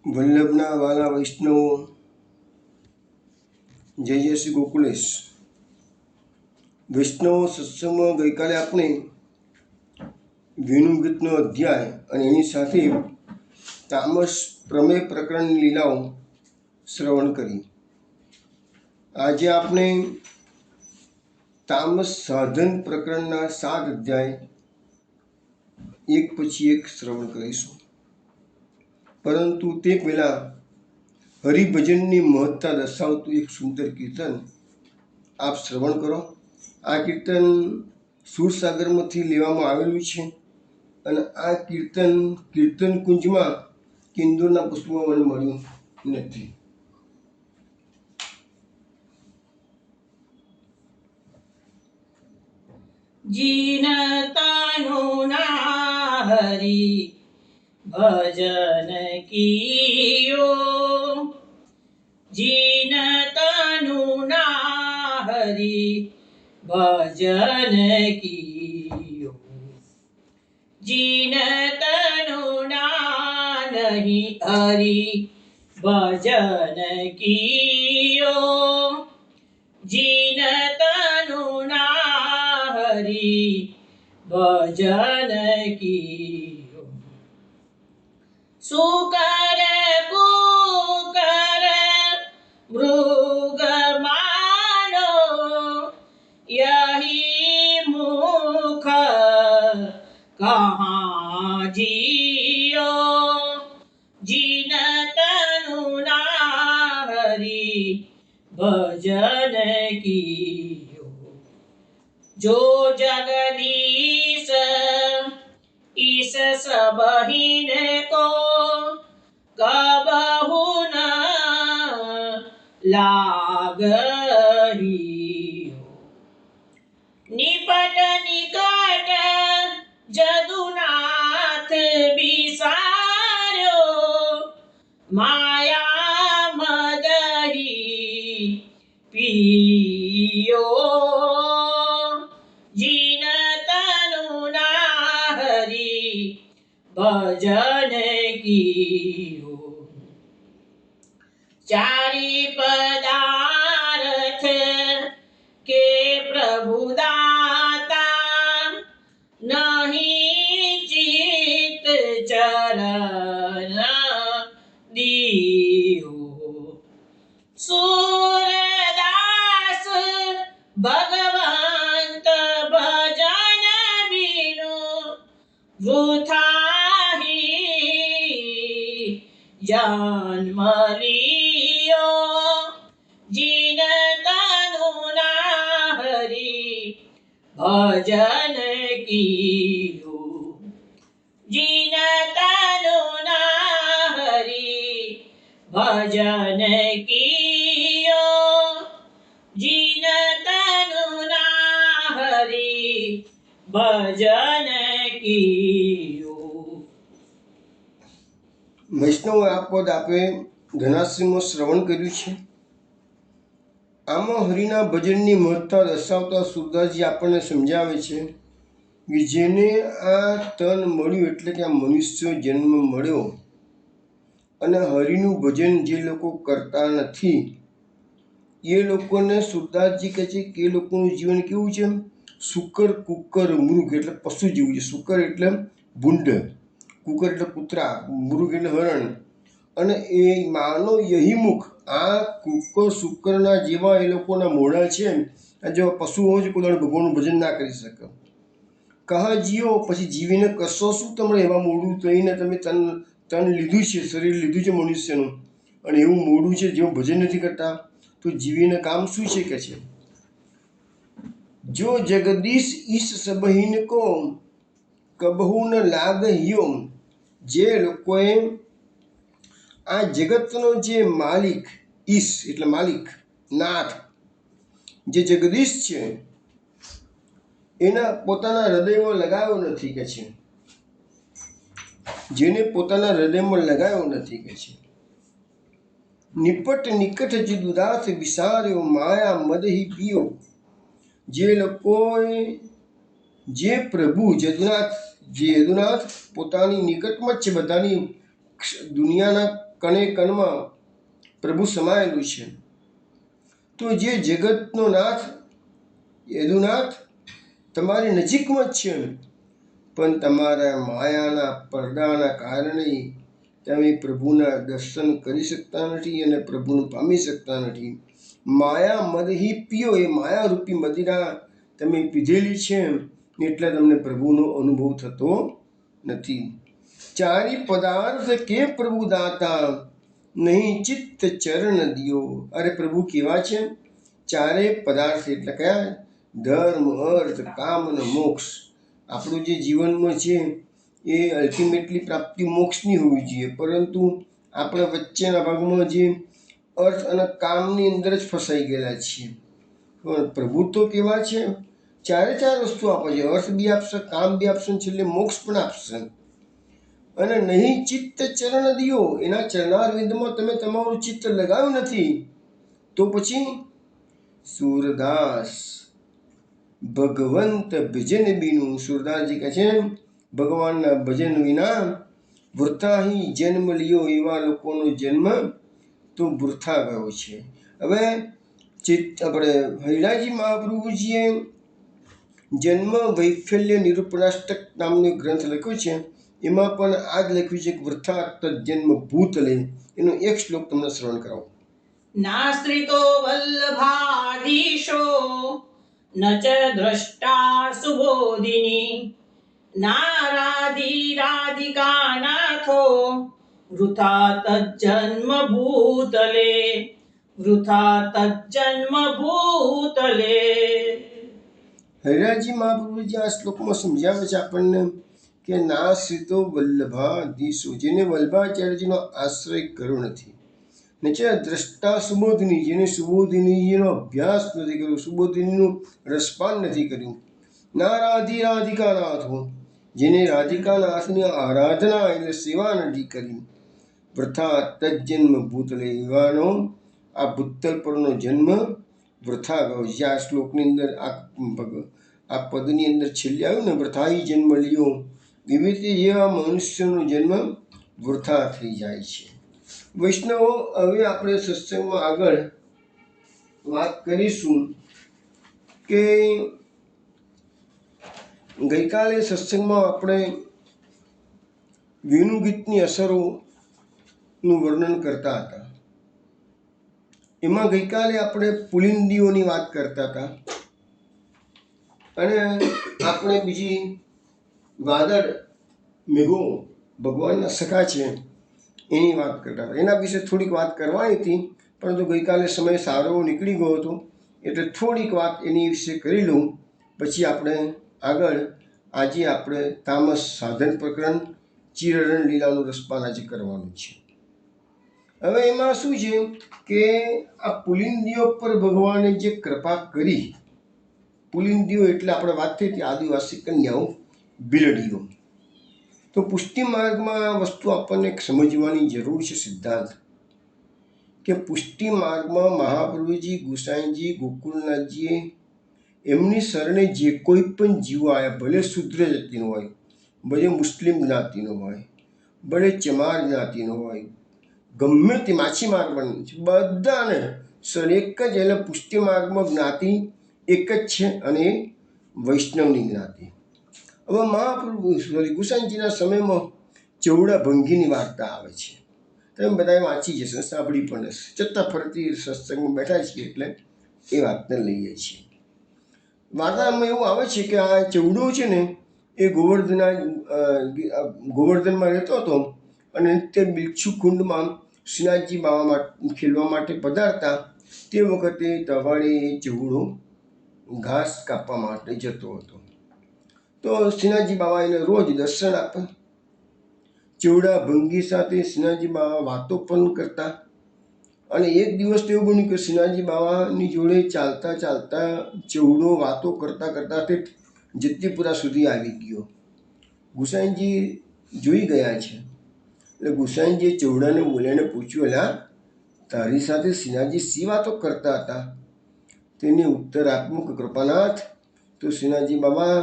વલ્લભના વાલા વૈષ્ણવો, જય જય શ્રી ગોકુલેશ. વૈષ્ણવો સત્સંગમાં ગઈકાલે આપણે વેણુગીતનો અધ્યાય અને એની સાથે તામસ પ્રમેય પ્રકરણની લીલાઓ શ્રવણ કરી. આજે આપણે તામસ સાધન પ્રકરણના 7 અધ્યાય એક પછી એક શ્રવણ કરીશું. પરંતુ તે પહેલાં હરિભજનની મહત્તા દર્શાવતું એક સુંદર કીર્તન આપ શ્રવણ કરો. આ કીર્તન સુરસાગરમાંથી લેવામાં આવેલું છે અને આ કીર્તન કુંજમાં કિંદોરના પુષ્પમાં મને મળ્યું નથી. જીનતાનો ના હરી ભજન કિયો, જીનતાનો ના હરી ભજન કિયો, જીનતનો ના નહીં હરી ભજન કિયો, જીનતનો ના હરી ભજન કિયો. સુકર કુકર મૃગ માનો યહી મુખ કહાં જીઓ, જીનતનું ના હરી ભજન કિયો. जो जगदीश ईस सबहिन को कबहु न लागहियो, निपट निकट जदुनाथ बिसार्यो, माया मदही पियो, भजन कियो. चारि पदार्थ के प्रभु दाता, नहीं चित चरण दियो, सूरदास भगवंत भजन बिनु वृथा जन्म लियो, जिनतनु ना हरि भजन कियो, जिनतनु ना हरि भजन कियो, जिनतनु ना हरि भजन कियो. વૈષ્ણવ આ પદ આપે ધનાશ્રીમાં શ્રવણ કર્યું છે. આમાં હરિના ભજનની મહત્તા દર્શાવતા સુરદાસજી આપણને સમજાવે છે કે જેને આ તન મળ્યું એટલે કે આ મનુષ્ય જન્મ મળ્યો અને હરિનું ભજન જે લોકો કરતા નથી એ લોકોને સુરદાસજી કહે છે કે એ લોકોનું જીવન કેવું છે? શુકર કુકર મૃગ એટલે પશુ જેવું છે. શુકર એટલે ભૂંડ, કુકર એટલે કૂતરા, મૃગ એટલે હરણ. અને એ માનો યહીમુખ આ કુકર શુકરના જેવા એ લોકોના મોઢા છે. આ જેવા પશુઓ છે કોઈ ભગવાનનું ભજન ના કરી શકે. કહા જીઓ પછી જીવીને કરશો શું? તમે એવા મોઢું થઈને તમે તન લીધું છે, શરીર લીધું છે મનુષ્યનું અને એવું મોઢું છે જેવું ભજન નથી કરતા તો જીવીને કામ શું છે કે છે? જો જગદીશ ઈશ સબહીન કો કબહુ ન લાગહિયો, જે લોકોએ આ જગતનો જે માલિક, ઈશ એટલે માલિક, નાથ, જે જગદીશ છે એના પોતાના હૃદયમાં લગાવ્યો નથી કે છે, જેને પોતાના હૃદયમાં લગાવ્યો નથી કે છે. નિપટ નિકટ જે દુદાથ વિસાર્યો, માયા મદહી પીયો, જે લોકોએ જે પ્રભુ યદુનાથ પોતાની નિકટમાં જ છે, બધાની દુનિયાના કણે કણમાં પ્રભુ સમાયેલું છે. તો જે જગતનો નાથ યદુનાથ તમારી નજીકમાં જ છે, પણ તમારા માયાના પડદાના કારણે તમે પ્રભુના દર્શન કરી શકતા નથી અને પ્રભુને પામી શકતા નથી. માયા મદહી પીઓ, એ માયારૂપી મદિરા તમે પીધેલી છે એટલે તમને પ્રભુનો અનુભવ થતો નથી. ચારી પદાર્થ કે પ્રભુ દાતા, નહીં ચિત્ત ચરણ દિયો. અરે પ્રભુ કેવા છે? ચારે પદાર્થ એટલે કયા? ધર્મ, અર્થ, કામ અને મોક્ષ. આપણું જે જીવનમાં છે એ અલ્ટિમેટલી પ્રાપ્તિ મોક્ષની હોવી જોઈએ, પરંતુ આપણે વચ્ચેના ભાગમાં જે અર્થ અને કામની અંદર જ ફસાઈ ગયેલા છીએ. પણ પ્રભુ તો કેવા છે? ચારે ચાર વસ્તુ આપે છે. અર્થ બી આપશે, કામ બી આપશે, છેલ્લે મોક્ષ પણ આપશે. અને નહીં ચિત્ત ચરણ દિયો, એના ચરણારવિંદમાં તમે તમારું ચિત્ત લગાવ્યું નથી, તો પછી સૂરદાસ ભગવંત ભજન બીનું. સૂરદાસજી કહે છે ભગવાનના ભજન વિના વૃથાહી જન્મ લિયો. એવા લોકોનો જન્મ તો વૃથા ગયો છે. હવે આપણે હરિરાયજી મહાપ્રભુજીએ જન્મ વૈફલ્ય નિરૂપણાષ્ટક નામનો ગ્રંથ લખ્યો છે. એમાં પણ આ જ લખ્યું છે કે વૃથા તજન્મ ભૂતલે. એનો એક શ્લોક તમને શ્રવણ કરાવો. નાશ્રિતો વલ્લભાધીશો ન ચ દ્રષ્ટા સુબોધિની, નારાધી રાધિકાનાથો વૃથા તજન્મ ભૂતલે, વૃથા તજન્મ ભૂતલે. હરિરાયજી મહાપ્રભુજી આ શ્લોકમાં સમજાવે છે આપણને કે નાશ્રિતો વલ્લભાધીશો, જેને વલ્લભાચાર્યજીનો આશ્રય કર્યો નથી. ને છે દ્રષ્ટા સુબોધિની, જેને સુબોધિનીજીનો અભ્યાસ નથી કર્યો, સુબોધિનીનું રસપાન નથી કર્યું. નારાધી રાધિકાનાથો, જેને રાધિકાનાથની આરાધના એટલે સેવા નથી કરી. વૃથા તજન્મ ભૂતલે, એવાનો આ ભૂતલ પરનો જન્મ વૃથા ગયો. જે આ શ્લોકની અંદર આ પદની અંદર છેલ્લે આવ્યું ને, વૃથાહી જન્મ લિયો, એવી રીતે એવા મનુષ્યનો જન્મ વૃથા થઈ જાય છે. વૈષ્ણવો, હવે આપણે સત્સંગમાં આગળ વાત કરીશું કે ગઈકાલે સત્સંગમાં આપણે વેણુ ગીતની અસરોનું વર્ણન કરતા હતા. એમાં ગઈકાલે આપણે પુલિંદીઓની વાત કરતા હતા અને આપણે બીજી વાદળ મેઘો ભગવાનના સખા છે એની વાત કરતા હતા. એના વિશે થોડીક વાત કરવાની હતી, પરંતુ ગઈકાલે સમય સારો નીકળી ગયો હતો એટલે થોડીક વાત એની વિશે કરી લઉં. પછી આપણે આગળ આજે આપણે તામસ સાધન પ્રકરણ ચિરરણ લીલાનું રસપાન આજે કરવાનું છે. હવે એમાં શું છે કે આ પુલિંદીઓ પર ભગવાને જે કૃપા કરી, પુલિંદીઓ એટલે આપણે વાત થઈ હતી આદિવાસી કન્યાઓ, બિલડીઓ. તો પુષ્ટિ માર્ગમાં આ વસ્તુ આપણને સમજવાની જરૂર છે. સિદ્ધાંત કે પુષ્ટિ માર્ગમાં મહાપ્રભુજી, ગુસાઈજી, ગોકુલનાથજીએ એમની શરણે જે કોઈ પણ જીવ આવ્યા, ભલે શુદ્ર જાતિનો હોય, ભલે મુસ્લિમ જ્ઞાતિનો હોય, ભલે ચમાર જ્ઞાતિનો હોય, ગમે તે માછીમાર પણ બધાને સર એક જ, એટલે પુષ્ટિ માર્ગમાં જ્ઞાતિ એક જ છે અને વૈષ્ણવની જ્ઞાતિ. હવે મહાપ્રભુ ગુસાઈજીના સમયમાં ચૌડા ભંગીની વાર્તા આવે છે. તમે બધાએ વાંચી જશે, સાંભળી પણ હશે. છતાં ફરતી સત્સંગમાં બેઠા છીએ એટલે એ વાતને લઈએ છીએ. વાર્તામાં એવું આવે છે કે આ ચૌડો છે ને એ ગોવર્ધનમાં રહેતો હતો અને તે બિચ્છુ કુંડમાં શ્રીનાથજી બાવા ખેલવા માટે પધારતા તે વખતે તવાડે એ ચૌડો ઘાસ કાપવા માટે જતો હતો. તો શ્રીનાથજી બાવા એને રોજ દર્શન આપે. ચૌડા ભંગી સાથે શ્રીનાથજી બાવા વાતો પણ કરતા. અને એક દિવસ તો એવું બન્યું કે શ્રીનાથજી બાવાની જોડે ચાલતા ચાલતા ચૌડો વાતો કરતા કરતા તે જતીપુરા સુધી આવી ગયો. ગુસાઈજી જોઈ ગયા છે એટલે ગુસાઈજીએ ચૌડાને બોલ્યાને પૂછ્યું, અલા તારી સાથે શ્રીનાથજી શી વાતો કરતા હતા? તેને ઉત્તર આપ્યો કે કૃપાનાથ, તો શ્રીનાથજી બાબા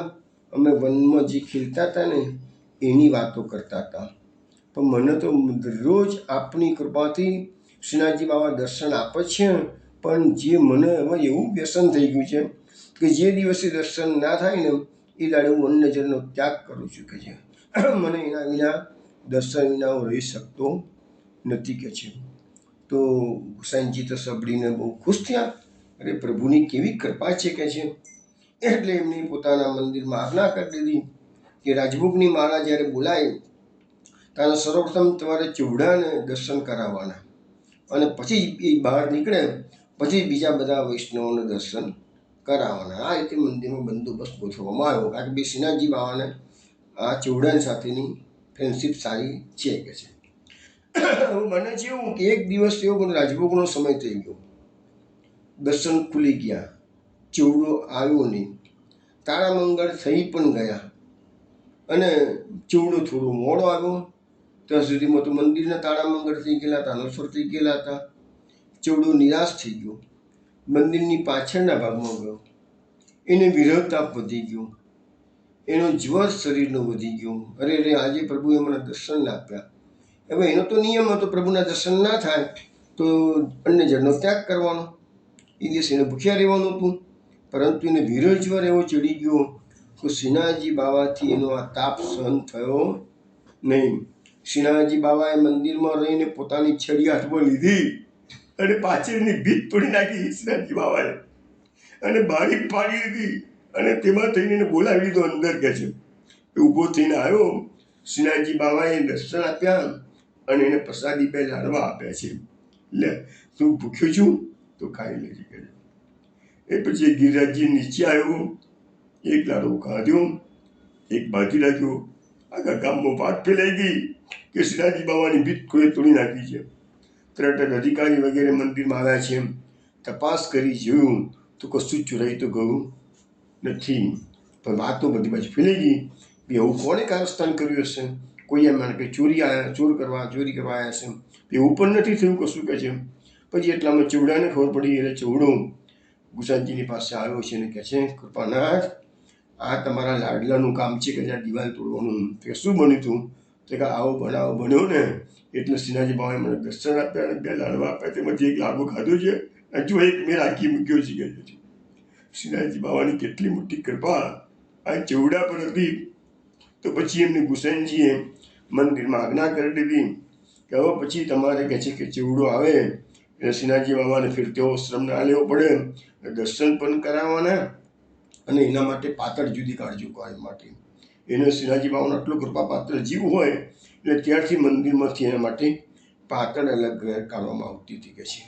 અમે વનમાં જે ખેલતા હતા ને એની વાતો કરતા હતા. પણ મને તો રોજ આપની કૃપાથી શ્રીનાથજી બાબા દર્શન આપે છે, પણ જે મને હવે એવું વ્યસન થઈ ગયું છે કે જે દિવસે દર્શન ના થાય ને એ દાડે હું અન્નજળનો ત્યાગ કરું છું કે છે. મને એના વિના દર્શન વિના હું રહી શકતો નથી કે છે. તો ગુસાઈજી તો સાંભળીને બહુ ખુશ થયા. અરે પ્રભુની કેવી કૃપા છે કે છે. એટલે એમની પોતાના મંદિરમાં આજ્ઞા કરી દીધી કે રાજભોગની માળા જ્યારે બોલાય ત્યારે સર્વપ્રથમ તમારે ચૌડાને દર્શન કરાવવાના, અને પછી એ બહાર નીકળે પછી બીજા બધા વૈષ્ણવોને દર્શન કરાવવાના. આ રીતે મંદિરમાં બંદોબસ્ત ગોઠવવામાં આવ્યો, કારણ કે બે શ્રીનાથજી બાવાને આ ચૌડાન સાથેની ફ્રેન્ડશીપ સારી છે કે છે. મને છે એવું કે એક દિવસ એવો મને રાજભોગનો સમય થઈ ગયો, દર્શન ખુલી ગયા, ચૌડો આવ્યો નહીં, તારામંગળ થઈ પણ ગયા, અને ચૌડો થોડો મોડો આવ્યો. ત્યાં સુધીમાં તો મંદિરના તાળામંગળ થઈ ગયેલા હતા, અનુસ્વર થઈ ગયેલા હતા. ચૌડો નિરાશ થઈ ગયો, મંદિરની પાછળના ભાગમાં ગયો. એને વિરહતાપ વધી ગયો, એનો જ્વર શરીરનો વધી ગયો. અરે અરે, આજે પ્રભુએ મને દર્શન આપ્યા. હવે એનો તો નિયમ હતો, પ્રભુના દર્શન ના થાય તો અન્નજળનો ત્યાગ કરવાનો. એ દિવસ એને ભૂખ્યા રહેવાનું હતું, પરંતુ એને વિરહ જ્વર એવો ચડી ગયો કે શ્રીનાથજી બાવાથી એનો આ તાપ સહન થયો નહીં. શ્રીનાથજી બાવાએ મંદિરમાં રહીને પોતાની છડી હાથમાં લીધી અને પાછળની ભીત તોડી નાખી શ્રીનાથજી બાવાએ, અને બારી પાડી દીધી, અને તેમાં થઈને એને બોલાવી લીધો અંદર કે છે. એ ઊભો થઈને આવ્યો, શ્રીનાથજી બાવાએ દર્શન આપ્યા અને એને પ્રસાદી બે લાડવા આપ્યા છે. લે, તું ભૂખ્યો છું તો ખાઈ લેજે કે. એ પછી ગિરિરાજજી નીચે આવ્યો, એક લાડવો ખાધ્યો, એક બાજી રાખ્યો. આખા ગામમાં વાત ફેલાઈ ગઈ કે શ્રીનાથજી બાવાની ભીત કોઈ તોડી નાખી છે. તરત જ અધિકારી વગેરે મંદિરમાં આવ્યા છે. તપાસ કરી જોયું તો કશું ચોરાઈ તો ગયું નથી, પણ વાત તો બધી બાજુ ફેલાઈ ગઈ. એવું કોણે કારસ્થાન કર્યું હશે? કોઈ એમ માને કે ચોરી કરવા આવ્યા છે. એવું પણ નથી થયું કશું કે છે. પછી એટલામાં ચૌડાને ખબર પડી. એટલે ચૌડો ગુસાઈજીની પાસે આવ્યો છે અને કહે છે, કૃપાનાથ, આ તમારા લાડલાનું કામ છે કે જ્યાં દિવાલ તોડવાનું. કે શું બન્યું હતું? તો કે આવો બનાવો બન્યો ને એટલે શ્રીનાથજી બાબાએ મને દર્શન આપ્યા અને બે લાડવા આપ્યા. તેમાંથી એક લાડવો ખાધો છે, હજુ એક મેં રાખી મૂક્યો છે કે છે. શ્રીનાથજી બાબાની કેટલી મોટી કૃપા આ ચૌડા પર હતી. તો પછી એમને ગુસાઈજીએ મંદિરમાં આજ્ઞા કરી દીધી કે હવે પછી તમારે કહે છે કે ચૌડો આવે એટલે શ્રીનાથજી બાબાને ફેર તેવો શ્રમ ના લેવો પડે, દર્શન પણ કરાવવાના, અને એના માટે પાતળ જુદી કાઢજો કરવા માટે. એને શ્રીનાથજી બાબાનો આટલો કૃપાપાત્ર જીવ હોય એટલે ત્યારથી મંદિરમાંથી એના માટે પાતળ અલગ કાઢવામાં આવતી હતી કે છે.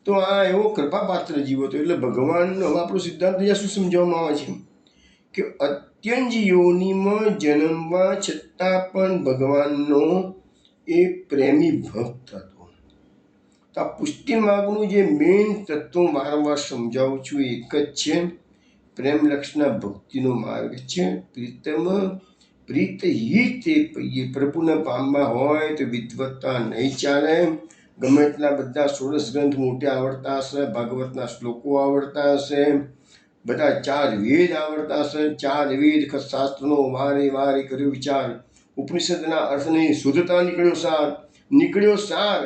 તો આ એવો કૃપાપાત્ર જીવ હતો. એટલે ભગવાન, હવે આપણો સિદ્ધાંત અહીંયા શું સમજાવવામાં આવે છે કે અત્યંત યોનિમાં જન્મવા છતાં પણ ભગવાનનો એ પ્રેમી ભક્ત હતો. તો આ પુષ્ટિ માર્ગનું જે મેઇન તત્વ વારંવાર સમજાવું છું એક જ છે, પ્રેમ લક્ષના ભક્તિનો માર્ગ છે. પ્રીત હિત એ પ્રભુને પામવા હોય તો વિદ્વત્તા નહીં ચાલે. ગમે એટલા બધા 16 ગ્રંથ મોટે આવડતા હશે, ભાગવતના શ્લોકો આવડતા હશે, બધા 4 વેદ આવડતા હશે, 4 વેદ શાસ્ત્રનો વારે વારે કર્યો વિચાર, ઉપનિષદના અર્થની શુદ્ધતા નીકળ્યો સાર,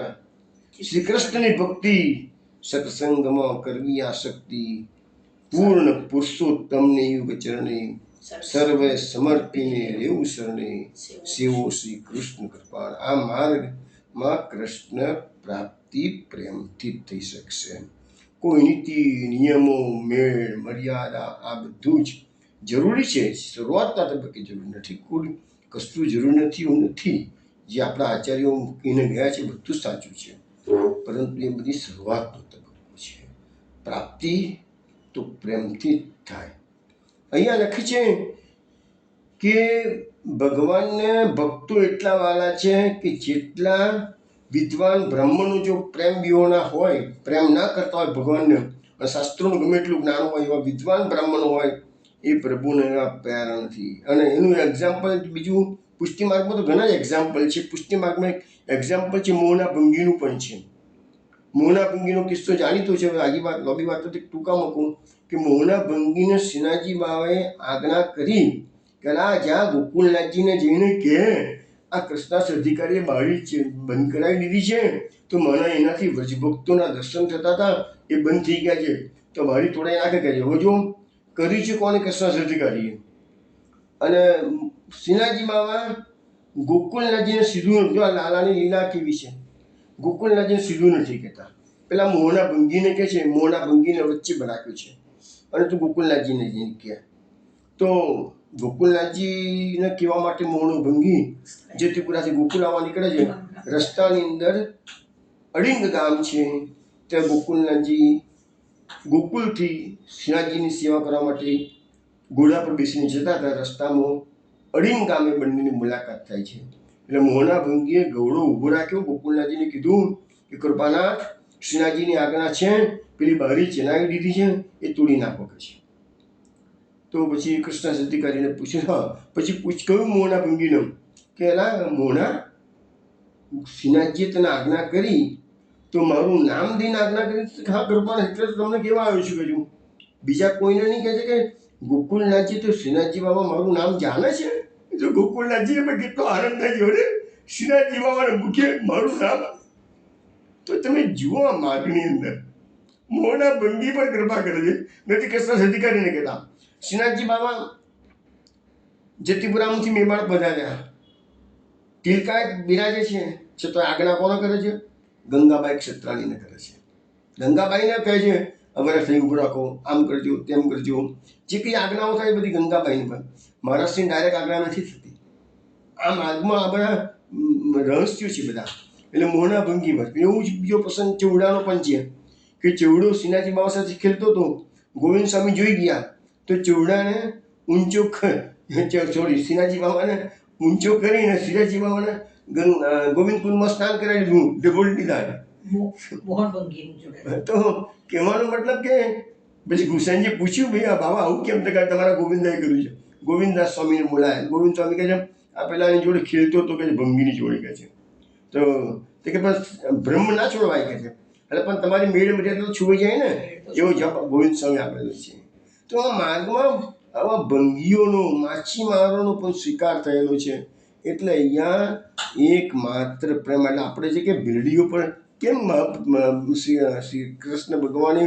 શ્રી કૃષ્ણની ભક્તિ સત્સંગમાં કરવી આસક્તિ, પૂર્ણ પુરુષોત્તમને યુગ ચરણે, સર્વે સમર્પીને રહેવું શરણે, સેવો શ્રી કૃષ્ણ કૃપાળ. આ માર્ગમાં કૃષ્ણ પ્રાપ્તિ પ્રેમથી થઈ શકશે. કોઈ નીતિ નિયમો મેળ મર્યાદા આ બધું જ જરૂરી છે, શરૂઆતના તબક્કે જરૂર નથી. કોઈ કશું જરૂર નથી એવું નથી. જે આપણા આચાર્યો મૂકીને ગયા છે બધું સાચું છે, પરંતુ એ બધી શરૂઆતનો તબક્કો છે. પ્રાપ્તિ તો પ્રેમથી જ થાય. અહીંયા લખે છે કે ભગવાનને ભક્તો એટલા વાલા છે કે જેટલા વિદ્વાન બ્રાહ્મણો જો પ્રેમ વિહોણા હોય, પ્રેમ ના કરતા હોય ભગવાનને, અને શાસ્ત્રોનું ગમે એટલું જ્ઞાન હોય, એવા વિદ્વાન બ્રાહ્મણો હોય એ પ્રભુને એવા પ્યારા નથી. અને એનું એક્ઝામ્પલ બીજું પુષ્ટિ માર્ગમાં તો ઘણા જ એક્ઝામ્પલ છે. પુષ્ટિ માર્ગમાં એક એક્ઝામ્પલ છે મોહના ભંગીનું પણ છે. મોહના ભંગીનો કિસ્સો જાણીતો છે. આગી વાત લોબી વાત તો ટૂંકા મૂકું કે મોહના ભંગીને શ્રીનાથજી બાબાએ આજ્ઞા કરી કે જ્યાં ગોકુળનાથજીને જઈને કહે આ કૃષ્ણાસ અધિકારીએ બારી બંધ કરાવી દીધી છે, તો મને એનાથી વ્રજભક્તોના દર્શન થતા હતા એ બંધ થઈ ગયા છે, તો બારી તોડાઈ નાખે કે હવે જો કરી છે કોને? કૃષ્ણાસ અધિકારીએ. અને શ્રીનાથજી બાબા ગોકુલનાથજીને સીધું, જો આ લાલાની લીલા કેવી છે, ગોકુલનાથજીને સીધું નથી કહેતા, પેલા મોહના ભંગીને કહે છે, મોહના ભંગીને વચ્ચે બનાવ્યું છે, અને તું ગોકુલનાથજીને જઈને કહે. તો ગોકુલનાથજીને કહેવા માટે મોહનો ભંગી જે ત્રિપુરાથી ગોકુલ આવવા નીકળે છે, રસ્તાની અંદર અડિંગ ગામ છે, ત્યાં ગોકુલનાથજી ગોકુલથી શ્રીનાથજીની સેવા કરવા માટે ઘોડા પર બેસીને જતા હતા. રસ્તામાં અડિંગ ગામે બંનેની મુલાકાત થાય છે. એટલે મોહના ભંગીએ ઘોડો ઊભો રાખ્યો, ગોકુલનાથજીને કીધું કે કૃપાનાથ, શ્રીનાથજીની આજ્ઞા છે, પેલી બારી ચલાવી દીધી છે, એ તોડી નાખો કે છે. તો પછી કૃષ્ણ અધિકારીને પૂછ્યું, હા પછી કહ્યું મોહના ભંગીને કે એલા મોહના, શ્રીનાથજીએ તને આજ્ઞા કરી તો મારું નામ દઈને આજ્ઞા કરી? હા કૃપાનાથ, એટલે તો તમને કેવા આવ્યો છું કે બીજા કોઈને નહીં કહે છે કે ગોકુલનાથજી તો શ્રીનાથજી બાબા મારું નામ જાણે છે. તો ગોકુલનાથજીને પણ કેટલો આનંદ થાય છે, અરે શ્રીનાથજી બાબાને મુખે મારું નામ. તો તમે જુઓ આ માર્ગની અંદર મોહના ભંગી પર કૃપા કરે છે, નથી કૃષ્ણ અધિકારીને કહેતા. શ્રીનાથજી બાબા જતીપુરામાંથી મેવાડ પધાર્યા, તિલકાએ બિરાજે છે, છતાં આજ્ઞા કોને કરે છે? ગંગાબાઈ ક્ષત્રાણીને કરે છે. ગંગાબાઈને કહે છે અમારે થઈ ઉભું રાખો, આમ કરજો તેમ કરજો, જે કંઈ આજ્ઞાઓ થાય એ બધી ગંગાબાઈને પણ. મહારાષ્ટ્રની ડાયરેક્ટ આજ્ઞા નથી થતી. આ માર્ગમાં આ બધા રહસ્યો છે બધા. એટલે મોહના ભંગી પર એવું જ બીજો પ્રસંગ ચેવડાનો પણ છે કે ચેવડો શ્રીનાથજી બાબા સાથે ખેલતો હતો, ગોવિંદ સ્વામી જોઈ ગયા તો ચેવડાને ઊંચો શ્રીનાથજી બાબાને ઊંચો કરીને શ્રીનાથજી બાબાને ગોવિંદ કુંડમાં સ્નાન કરાવી દીધું, ઢગોળી દીધા. તો કહેવાનો મતલબ કે પછી ગુસાઈજી પૂછ્યું, ભાઈ આ બાબા આવું કેમ? તો તમારા ગોવિંદાએ કર્યું છે. ગોવિંદદાસ સ્વામીને બોલાયા. ગોવિંદ સ્વામી કહે છે આ પેલાની જોડે ખેલતો હતો કે ભંગીની જોડે કહે છે. તો તે કે બસ બ્રહ્મ ના છોડવાય કે છે, એટલે પણ તમારી મેળ મર્યાદા તો છુવાઈ જાય ને, એવો જવાબ ગોવિંદ સ્વામી આપેલો છે. તો આ માર્ગમાં આવા ભંગીઓનો, માછીમારોનો પણ સ્વીકાર થયેલો છે. એટલે અહીંયા એકમાત્ર પ્રેમ, એટલે આપણે જે કે ભીલડીઓ પર કેમ શ્રી કૃષ્ણ ભગવાને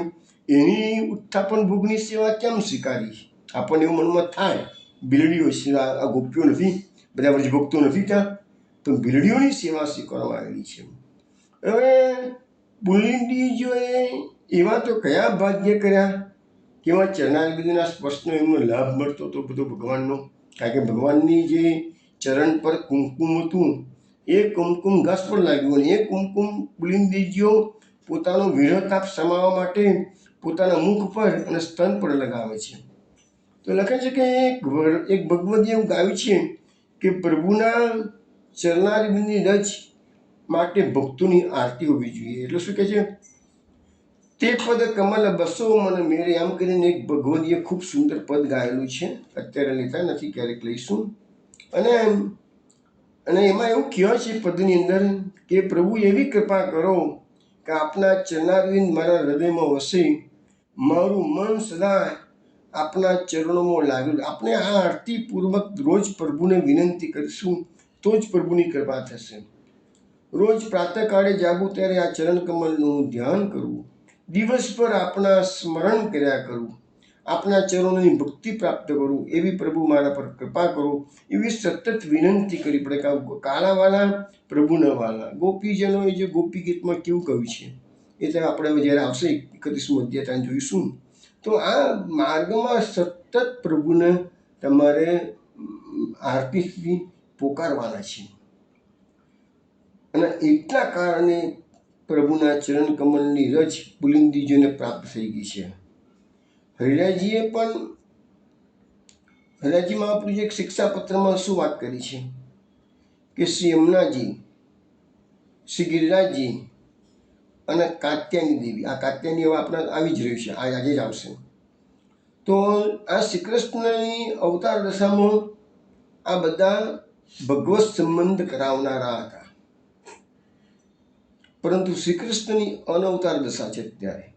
એની ઉત્થાપન ભોગની સેવા કેમ સ્વીકારી? આપણને એવું મનમાં થાય, ભીલડીઓ આ ગોપીઓ નથી, બધા વ્રજભક્તો નથી ત્યાં, તો ભીલડીઓની સેવા સ્વીકારવામાં આવેલી છે. હવે પુલિંદીજીઓએ એવા તો કયા ભાગ્ય કર્યા કે એવા ચરણારવિંદના સ્પર્શનો એમનો લાભ મળતો હતો બધો ભગવાનનો. કારણ કે ભગવાનની જે ચરણ પર કુમકુમ હતું એ કુમકુમ ઘાસ પર લાગ્યું, અને એ કુમકુમ પુલિંદીજીઓ પોતાનો વિરહતાપ સમાવવા માટે પોતાના મુખ પર અને સ્તન પર લગાવે છે. તો લખે છે કે એક ભગવદે એવું ગાયું છે કે પ્રભુના ચરણારવિંદની રજ માટે ભક્તોની આરતી હોવી જોઈએ. એટલે શું કહે છે? તે પદ કમલ બસો મને મેરે, આમ કરીને એક ભગવદીએ ખૂબ સુંદર પદ ગાયેલું છે. અત્યારે લેતા નથી, ક્યારેક લઈશું. અને એમાં એવું કહેવાય છે પદની અંદર કે પ્રભુ એવી કૃપા કરો કે આપના ચરણારવિંદ મારા હૃદયમાં વસે, મારું મન સદા આપના ચરણોમાં લાગ્યું. આપણે આ આરતીપૂર્વક રોજ પ્રભુને વિનંતી કરીશું તો જ પ્રભુની કૃપા થશે. રોજ પ્રાતઃકાળે જાગું ત્યારે આ ચરણ કમલનું ધ્યાન કરવું, દિવસભર આપણા સ્મરણ કર્યા કરવું, આપના ચરણોની ભક્તિ પ્રાપ્ત કરું, એવી પ્રભુ મારા પર કૃપા કરો, એવી સતત વિનંતી કરી પડે. કાળાવાલા પ્રભુના વાલા, ગોપીજનોએ જે ગોપી ગીતમાં કેવું કહ્યું છે એ તો આપણે જ્યારે આવશે 31મો અધ્યાય જોઈશું. તો આ માર્ગમાં સતત પ્રભુને તમારે આરતીથી પોકારવાના છે. અને એટલા કારણે પ્રભુના ચરણ કમલની રજ પુલિંદીજીઓને પ્રાપ્ત થઈ ગઈ છે. હરિરાયજીએ પણ હરિરાયજી મહાપ્રભુજી એક શિક્ષાપત્રમાં શું વાત કરી છે કે શ્રી યમુનાજી, શ્રી ગિરિરાજજી અને કાત્યાયની દેવી, આ કાત્યાયની હવે આપણે આવી જ રહ્યું છે, આજે જ આવશે. તો આ શ્રી કૃષ્ણની અવતાર દશામાં આ બધા ભગવત સંબંધ કરાવનારા હતા. પરંતુ શ્રી કૃષ્ણની અનવતાર દશા છે ત્યારે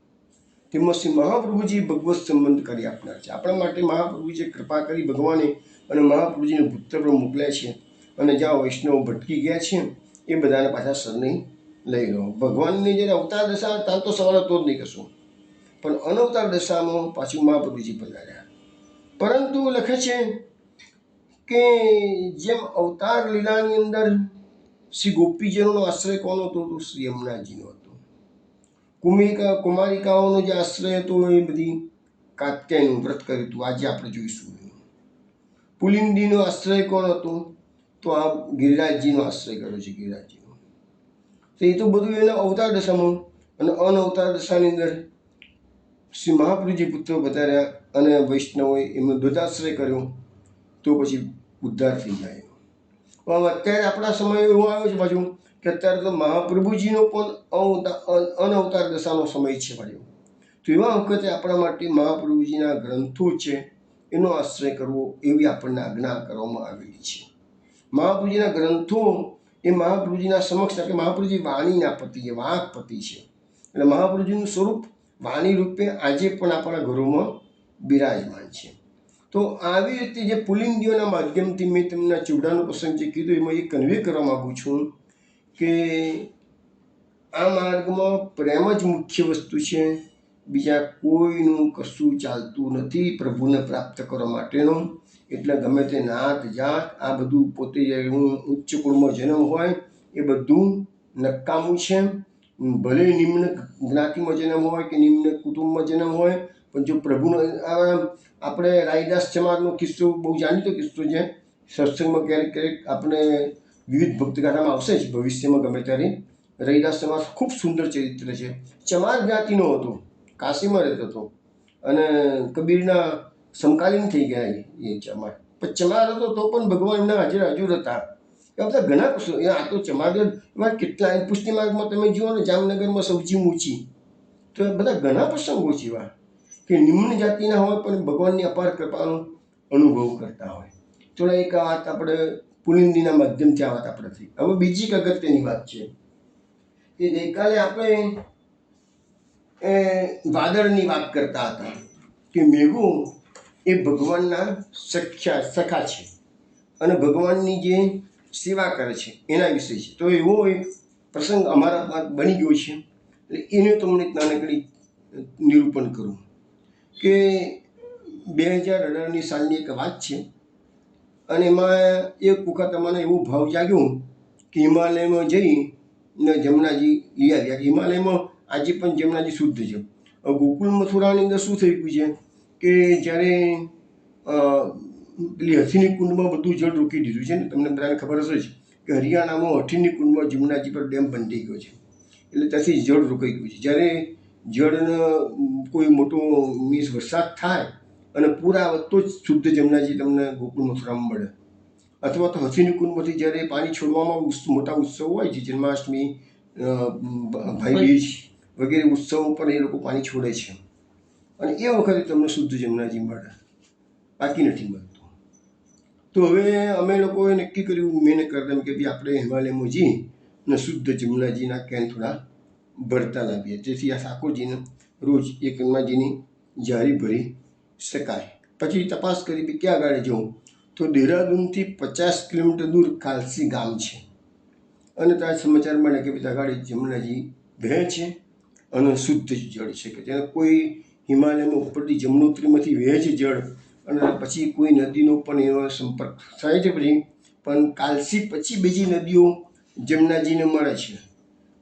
તેમાં શ્રી મહાપ્રભુજી ભગવત સંબંધ કરી આપનાર છે. આપણા માટે મહાપ્રભુજીએ કૃપા કરી ભગવાને, અને મહાપ્રભુજીને ભૂતર પર મોકલ્યા છે. અને જ્યાં વૈષ્ણવ ભટકી ગયા છે એ બધાને પાછા શરણે લઈ લો. ભગવાનની જ્યારે અવતાર દશા ત્યાં તો સવાલ હતો જ નહીં કશું, પણ અનવતાર દશામાં પાછું મહાપ્રભુજી પધાર્યા. પરંતુ લખે છે કે જેમ અવતાર લીલાની અંદર શ્રી ગોપીજનોનો આશ્રય કોનો હતો? તો શ્રી યમુનાજીનો હતો. કુમારિકાઓનો જે આશ્રય હતો એ બધી કાત્યાયનું વ્રત કર્યું હતું, આજે આપણે જોઈશું. પુલિંદીનો આશ્રય કોણ હતો? તો આ ગિરિરાજજીનો આશ્રય કર્યો છે, ગિરિરાજજીનો. તો એ તો બધું એના અવતાર દશામાં. અને અનવતાર દશાની અંદર શ્રી મહાપ્રભુજી પુત્રો પધાર્યા અને વૈષ્ણવોએ એમનો દુધાશ્રય કર્યો, તો પછી ઉદ્ધાર થઈ જાય. પણ અત્યારે આપણા સમય એવો આવ્યો છે પાછું કે અત્યારે તો મહાપ્રભુજીનો પણ અનવતાર દશાનો સમય છે પાછો. તો એવા વખતે આપણા માટે મહાપ્રભુજીના ગ્રંથો છે એનો આશ્રય કરવો, એવી આપણને આજ્ઞા કરવામાં આવેલી છે. મહાપ્રભુજીના ગ્રંથો એ મહાપ્રભુજીના સમક્ષ, કે મહાપ્રભુજી વાણીના પતિ છે, વાકપતિ છે. એટલે મહાપ્રભુજીનું સ્વરૂપ વાણી રૂપે આજે પણ આપણા ઘરોમાં બિરાજમાન છે. તો આવી રીતે જે પુલિંદીઓના માધ્યમથી મેં તમને ચૂડાનો પ્રસંગ જે કીધું એમાં એ કન્વે કરવા માગું છું કે આ માર્ગમાં પ્રેમ જ મુખ્ય વસ્તુ છે. બીજા કોઈનું કશું ચાલતું નથી પ્રભુને પ્રાપ્ત કરવા માટેનો. એટલે ગમે તે નાત જાત આ બધું પોતે ઉચ્ચ કુળમાં જન્મ હોય એ બધું નકામું છે. ભલે નિમ્ન જ્ઞાતિમાં જન્મ હોય કે નિમ્ન કુટુંબમાં જન્મ હોય, પણ જો પ્રભુનો આપણે રાયદાસ સમાજનો કિસ્સો બહુ જાણીતો કિસ્સો છે. સત્સંગમાં ક્યારેક ક્યારેક આપણે વિવિધ ભક્તગાથામાં આવશે જ ભવિષ્યમાં ગમે ત્યારે. રૈદાસ સમાજ ખૂબ સુંદર ચરિત્ર છે. ચમાર જ્ઞાતિનો હતો, કાશીમાં રહેતો હતો અને કબીરના સમકાલીન થઈ ગયા એ ચમાર. પણ ચમાર હતો તો પણ ભગવાન એમના હાજર હતા. એવા બધા ઘણા પ્રસંગો. આ તો ચમાર એવા કેટલા પુષ્ટિ માર્ગમાં તમે જુઓ ને, જામનગરમાં સૌથી ઊંચી, તો બધા ઘણા પ્રસંગો છે એવા કે નિમ્ન જાતિના હોય પણ ભગવાનની અપાર કૃપાનો અનુભવ કરતા હોય. થોડા એક વાત આપણે પુલિંદીના માધ્યમથી આ વાત આપણે થઈ. હવે બીજી એક અગત્યની વાત છે કે ગઈકાલે આપણે વાદળની વાત કરતા હતા કે મેઘો એ ભગવાનના સખા છે અને ભગવાનની જે સેવા કરે છે એના વિશે છે. તો એવો એક પ્રસંગ અમારા બની ગયો છે, એટલે એને તમને નાનકડી નિરૂપણ કરું કે 2018ની સાલની એક વાત છે. અને એમાં એક વખત મને એવો ભાવ જાગ્યો કે હિમાલયમાં જઈને જમનાજી લઈ આવ્યા. હિમાલયમાં આજે પણ જમનાજી શુદ્ધ છે. ગોકુળ મથુરાની અંદર શું થઈ ગયું છે કે જ્યારે પેલી હથિની કુંડમાં બધું જળ રોકી દીધું છે ને. તમને બધાને ખબર હશે જ કે હરિયાણામાં હથિની કુંડમાં જમનાજી પર ડેમ બંધાઈ ગયો છે, એટલે ત્યાંથી જળ રોકાઈ ગયું છે. જ્યારે જળનો કોઈ મોટો વરસાદ થાય અને પૂર આવે તો જ શુદ્ધ જમનાજી તમને ગોકુળ મથુરામાં મળે. અથવા તો હથિની કુંડમાંથી જ્યારે પાણી છોડવામાં મોટા ઉત્સવ હોય છે, જન્માષ્ટમી, ભાઈબીજ વગેરે ઉત્સવો પર એ લોકો પાણી છોડે છે અને એ વખતે તમને શુદ્ધ જમનાજી મળે, બાકી નથી મળતું. તો હવે અમે લોકોએ નક્કી કર્યું, મેં કરતા કે ભાઈ આપણે હિમાલયમાં જઈ અને શુદ્ધ જમનાજીના કેન થોડા ભરતા લાવીએ, જેથી આ ઠાકોરજીને રોજ એક જમનાજીની જારી ભરી શકાય. પછી તપાસ કરી કે ક્યાં આગળ જવું, તો દેહરાદૂનથી 50 કિલોમીટર દૂર કાલસી ગામ છે અને ત્યાં સમાચાર મળે કે ભાઈ આગળ જમનાજી વહે છે અને શુદ્ધ જળ છે, કે જેને કોઈ હિમાલયમાં ઉપરથી જમનોત્રીમાંથી વહે છે જળ અને પછી કોઈ નદીનો પણ એનો સંપર્ક થાય છે પછી. પણ કાલસી પછી બીજી નદીઓ જમનાજીને મળે છે,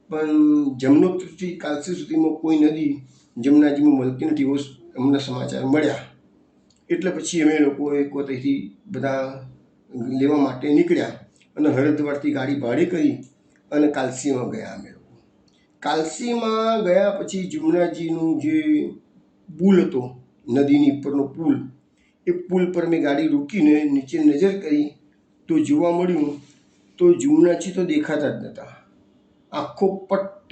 પણ જમનોત્રીથી કાલસી સુધીમાં કોઈ નદી જમનાજીમાં મળતી નથી, એવો અમને સમાચાર મળ્યા. એટલે પછી અમે લોકોએ ત્યાંથી બધા લેવા માટે નીકળ્યા અને હરિદ્વારથી ગાડી ભાડે કરી અને કાલસીમાં ગયા. અમે લોકો કાલસીમાં ગયા પછી જમનાજીનું જે પુલ હતો, નદીની ઉપરનો પુલ, એ પુલ પર મેં ગાડી રોકીને નીચે નજર કરી તો જોવા મળ્યું તો જમનાજી તો દેખાતા જ નહોતા. આખો પટ્ટ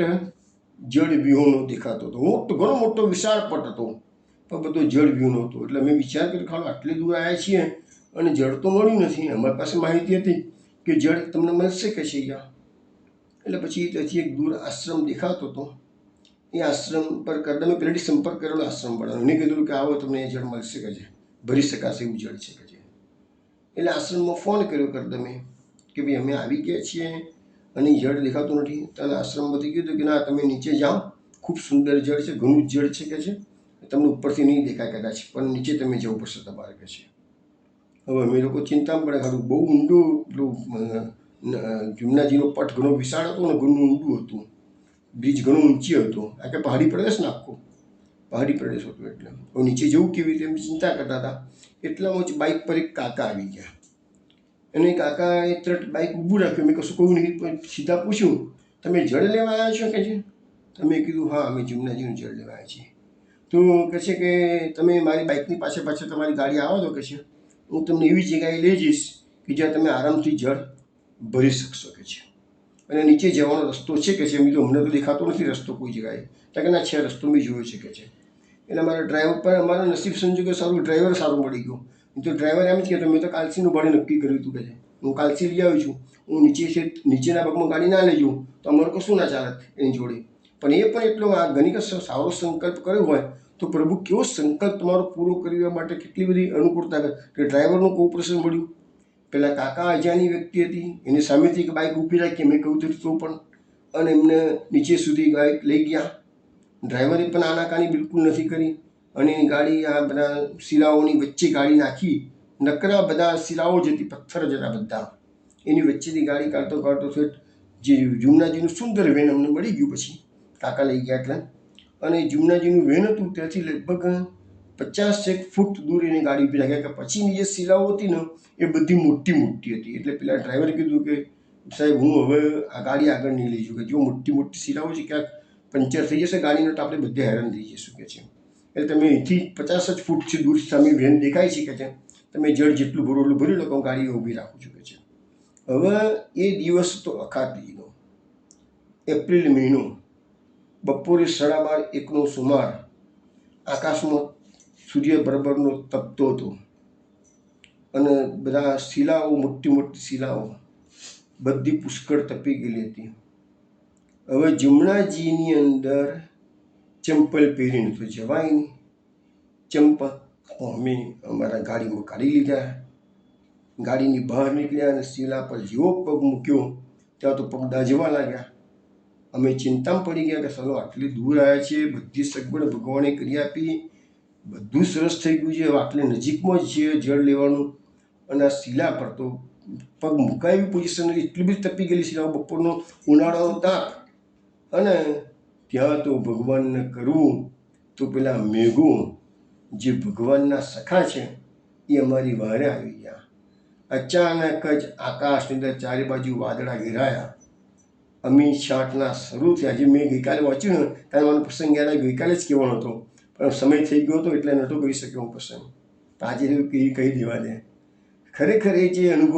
જળ વ્યૂહનો દેખાતો હતો. ઘણો મોટો વિશાળ પટ હતો, પણ બધો જળ વ્યૂહનો હતો. એટલે મેં વિચાર કર્યો ખાલી આટલી દૂર આવ્યા છીએ અને જળ તો મળ્યું નથી. અમારી પાસે માહિતી હતી કે જળ તમને મળશે કે છે અહીંયા. એટલે પછી ત્યાંથી એક દૂર આશ્રમ દેખાતો હતો. એ આશ્રમ પર કરદમે પહેલેથી સંપર્ક કરેલો આશ્રમ વાળાનો. એને કીધું કે આવો તમને એ જળ મળશે કે છે, ભરી શકાશે એવું જળ છે કે છે. એટલે આશ્રમમાં ફોન કર્યો કરદમે કે ભાઈ અમે આવી ગયા છીએ અને જળ દેખાતું નથી. તને આશ્રમમાંથી કીધું કે ના તમે નીચે જાઓ, ખૂબ સુંદર જળ છે, ઘણું જળ છે કે છે, તમને ઉપરથી નહીં દેખાય કદાચ, પણ નીચે તમે જવું પડશે તમારે કે છે. હવે અમે લોકો ચિંતામાં પડે, ખરું બહુ ઊંડું પેલું જમનાજીનો પટ ઘણો વિશાળ હતો ને ઘણું ઊંડું હતું, બ્રિજ ઘણો ઊંચી હતો, આ કે પહાડી પ્રદેશ ને આખો પહાડી પ્રદેશ હતો. એટલે હવે નીચે જવું કેવી રીતે એમ ચિંતા કરતા હતા. એટલામાં જ બાઇક પર એક કાકા આવી ગયા અને કાકાએ તરત બાઇક ઊભું રાખ્યું. મેં કશું કહું નહીં, પણ સીધા પૂછ્યું, તમે જળ લેવા આવ્યા છો કે છે? તમે કીધું હા અમે જમનાજીનું જળ લેવા આવ્યા છીએ. તો કહે છે કે તમે મારી બાઇકની પાછળ પાછળ તમારી ગાડી આવો તો કે છે હું તમને એવી જગ્યાએ લઈ જઈશ કે જ્યાં તમે આરામથી જળ ભરી શકશો કે છે, અને નીચે જવાનો રસ્તો છે કે છે. મેં તો અમને તો દેખાતો નથી રસ્તો કોઈ જગ્યાએ. ત્યાં કે ના છે રસ્તો મેં જોયો છે કે છે. એટલે અમારા ડ્રાઈવર પર અમારા નસીબ સંજોગે સારું ડ્રાઈવર સારો મળી ગયો. તો ડ્રાઈવર એમ જ કહેતો મેં તો કાલસીનું ભાડે નક્કી કર્યું હતું કે છે હું કાલસી લઈ આવ્યો છું, હું નીચેના ભાગમાં ગાડી ના લઈ જાઉં તો અમારે કશું ના ચાલત એની જોડે. પણ એ પણ એટલો આ ઘણી સારો સંકલ્પ કર્યો હોય તો પ્રભુ કેવો સંકલ્પ તમારો પૂરો કરવા માટે કેટલી બધી અનુકૂળતા કરે કે ડ્રાઈવરનું કોઓપરેશન મળ્યું. પેલા કાકા અજાણી વ્યક્તિ હતી, એની સામેથી એક બાઇક ઊભી રાખી, મેં કહ્યું હતું તો પણ, અને એમને નીચે સુધી બાઇક લઈ ગયા. ડ્રાઈવરે પણ આનાકાની બિલકુલ નથી કરી અને એની ગાડી આ બધા શિલાઓની વચ્ચે ગાડી નાખી. નકરા બધા શિલાઓ જ હતી, પથ્થર જ હતા બધા. એની વચ્ચેથી ગાડી કાઢતો કાઢતો થયો જે જુમનાજીનું સુંદર વેન અમને મળી ગયું પછી કાકા લઈ ગયા એટલે. અને જુમનાજીનું વેન હતું ત્યાંથી લગભગ 50 ફૂટ દૂર એની ગાડી ઊભી રાખી. કે પછીની જે શિલાઓ હતી ને એ બધી મોટી મોટી હતી. એટલે પેલા ડ્રાઈવરે કીધું કે સાહેબ હું હવે આ ગાડી આગળ નહીં લઈ જઉં, કે જો મોટી મોટી શિલાઓ છે ક્યાંક પંચર થઈ જશે ગાડીનો તો આપણે બધે હેરાન થઈ જઈશું કે છે. એટલે તમે અહીંથી 50 જ ફૂટથી દૂર સામે વેન દેખાય છે કે છે, તમે જળ જેટલું ભરો એટલું ભરી લો, તો હું ગાડી ઊભી રાખું છું કે છે. હવે એ દિવસ તો અખાત્રીજનો એપ્રિલ મહિનો, બપોરે 12:30 સુમાર, આકાશમાં સૂર્ય બરાબરનો તપતો હતો અને બધા શિલાઓ મોટી મોટી શિલાઓ બધી પુષ્કળ તપી ગયેલી હતી. હવે જમનાજીની અંદર ચંપલ પહેરીને તો જવાય નહીં. ચંપલ અમે અમારા ગાડીમાં કાઢી લીધા, ગાડીની બહાર નીકળ્યા અને શિલા પર જેવો પગ મૂક્યો ત્યાં તો પગ દાઝવા લાગ્યા. અમે ચિંતામાં પડી ગયા કે ચાલો આટલી દૂર આવ્યા છીએ, બધી સગવડ ભગવાને કરી આપી, બધું સરસ થઈ ગયું છે, હવે આટલી નજીકમાં જ છે જળ લેવાનું, અને આ શિલા પર તો પગ મુકાય એવી પોઝિશન એટલી બધી તપી ગયેલી શિલાઓ, બપોરનો ઉનાળાનો તાપ. અને ત્યાં તો ભગવાનને કરવું તો પેલા મેઘો જે ભગવાનના સખા છે એ અમારી વારે આવી ગયા. અચાનક જ આકાશની અંદર ચારે બાજુ વાદળા ઘેરાયા. અમી છાંટના શરૂ થયા. જે મેં ગઈકાલે વાંચ્યું ને ત્યારે મને પ્રસંગ યાદ આવ્યો, ગઈકાલે જ કહેવાનો હતો પણ સમય થઈ ગયો હતો એટલે નહોતો કહી શક્યો હું પ્રસંગ. આજે કહી દેવા દે. ખરેખર એ જે અનુભવ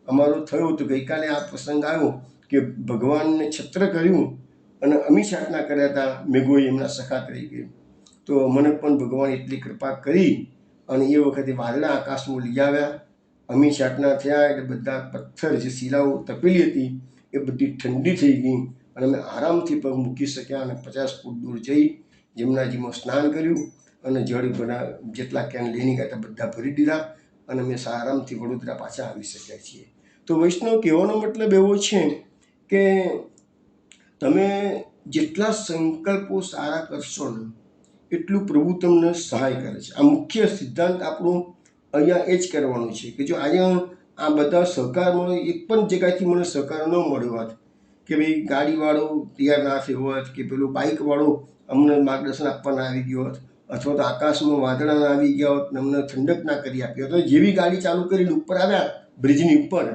અમારો થયો હતો ગઈકાલે, આ પ્રસંગ આવ્યો કે ભગવાનને છત્ર કર્યું અને અમી છાંટના કર્યા હતા મેઘોએ એમના સખા તરીકે. તો મને પણ ભગવાન એટલી કૃપા કરી અને એ વખતે વાદળા આકાશમાં લઈ આવ્યા. અમી છાંટના થયા એટલે બધા પથ્થર જે શિલાઓ તપેલી હતી એ બધી ઠંડી થઈ ગઈ અને અમે આરામથી પગ મૂકી શક્યા અને 50 ફૂટ દૂર જઈ જમનાજીમાં સ્નાન કર્યું અને જળ બધા જેટલા કેન લઈને ગયા હતા બધા ભરી દીધા અને અમે આરામથી વડોદરા પાછા આવી શક્યા છીએ. તો વૈષ્ણવ કહેવાનો મતલબ એવો છે કે તમે જેટલા સંકલ્પો સારા કરશો ને એટલું પ્રભુ તમને સહાય કરે છે. આ મુખ્ય સિદ્ધાંત આપણો અહીંયા એ જ કરવાનો છે કે જો આજે આ બધા સહકાર મળે, એક પણ જગ્યાથી મને સહકાર ન મળ્યો હોત કે ભાઈ ગાડીવાળો તૈયાર ના થયો હોત કે પેલો બાઇકવાળો અમને માર્ગદર્શન આપવા ના આવી ગયો હોત, અથવા તો આકાશમાં વાદળા ના આવી ગયા હોત ને અમને ઠંડક ના કરી આપી હોત. જેવી ગાડી ચાલુ કરીને ઉપર આવ્યા બ્રિજની ઉપર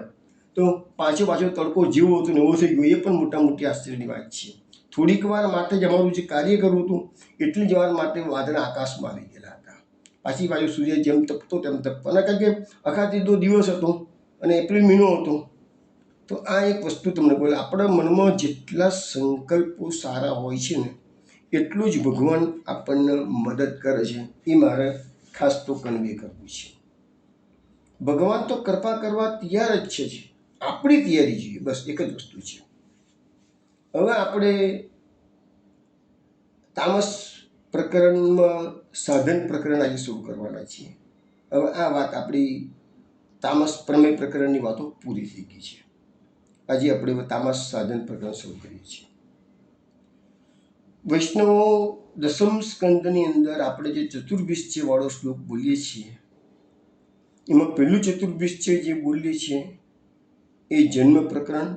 તો પાછો તડકો જેવો હતો ને એવો થઈ ગયો. એ પણ મોટી આશ્ચર્યની વાત છે. થોડીક વાર માટે જ અમારું જે કાર્ય કરવું હતું એટલી જ વાર માટે વાદળા આકાશમાં આવી ગયેલા હતા. પાછી બાજુ સૂર્ય જેમ તપતો તેમ તપતો, અને કારણ કે અખાત્રીજનો દિવસ હતો અને એપ્રિલ મહિનો હતો. તો આ એક વસ્તુ તમને કહું, આપણા મનમાં જેટલા સંકલ્પો સારા હોય છે ને એટલું જ ભગવાન આપણને મદદ કરે છે. એ મારે ખાસ તો કન્વે કરવું છે. ભગવાન તો કૃપા કરવા તૈયાર જ છે, આપણી તૈયારી જોઈએ, બસ એક જ વસ્તુ છે. હવે આપણે તામસ પ્રકરણમાં સાધન પ્રકરણ આજે શરૂ કરવાના છીએ. હવે આ વાત આપણી તામસ પ્રમેય પ્રકરણની વાતો પૂરી થઈ ગઈ છે. આજે આપણે તામસ સાધન પ્રકરણ શરૂ કરીએ છીએ. વૈષ્ણવો દસમ સ્કંદની અંદર આપણે જે ચતુર્વિશ્ચય વાળો શ્લોક બોલીએ છીએ, એમાં પહેલું ચતુર્વિશ્ચય જે બોલીએ છીએ એ જન્મ પ્રકરણ,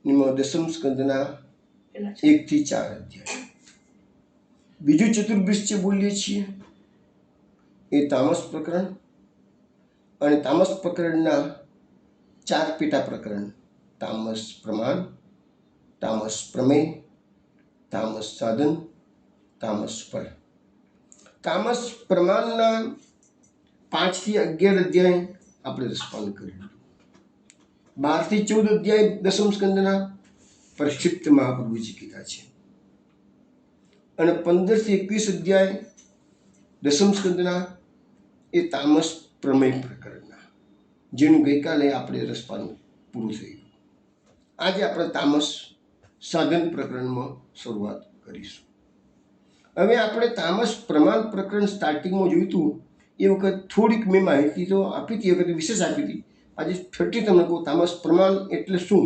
એમાં દસમ સ્કંદના 1 થી 4 અધ્યાય. બીજું ચતુર્વિશ્ચય બોલીએ છીએ એ તામસ પ્રકરણ, અને તામસ પ્રકરણના 4 પેટા પ્રકરણ: તામસ પ્રમાણ, તામસ પ્રમેય, તામસ સાધન, તામસ ફળ. તામસ પ્રમાણના 5 થી 11 અધ્યાય આપણે રસપાન કર્યું. 12 થી 14 અધ્યાય દસમ સ્કંદના પ્રક્ષિપ્ત મહાપ્રભુજી કીધા છે, અને 15 થી 21 અધ્યાય દસમ સ્કંદના એ તામસ પ્રમેય પ્રકરણના, જેનું ગઈકાલે આપણે રસપાન પૂરું થયું. આજે આપણે તામસ સાધન પ્રકરણમાં શરૂઆત કરીશું. હવે આપણે તામસ પ્રમાણ પ્રકરણ સ્ટાર્ટિંગમાં જોયું હતું એ વખત થોડીક મેં માહિતી તો આપી હતી, એ વખતે વિશેષ આપી હતી. આજે ફરી તમને કહું, તામસ પ્રમાણ એટલે શું?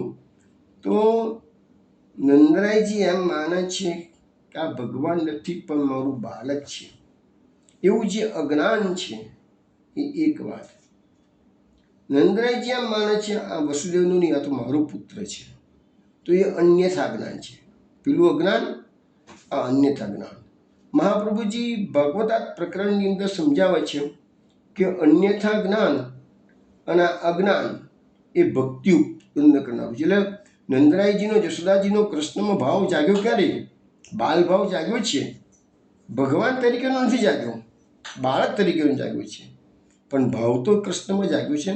તો નંદરાયજી એમ માને છે કે આ ભગવાન નથી પણ મારું બાળક છે, એવું જે અજ્ઞાન છે એ એક વાત. નંદરાયજી એમ માને છે આ વસુદેવનું નહીં, આ તો મારો પુત્ર છે, તો એ અન્યથા જ્ઞાન છે. પેલું અજ્ઞાન, આ અન્યથા જ્ઞાન. મહાપ્રભુજી ભાગવતા પ્રકરણની અંદર સમજાવે છે કે અન્યથા જ્ઞાન અને અજ્ઞાન એ ભક્તિ ઉત્પન્ન કરનારું છે. એટલે નંદરાયજીનો, જશોદાજીનો કૃષ્ણમાં ભાવ જાગ્યો ક્યારે? બાલ ભાવ જાગ્યો છે, ભગવાન તરીકેનો નથી જાગ્યો, બાળક તરીકેનો જાગ્યો છે, પણ ભાવ તો કૃષ્ણમાં જાગ્યો છે.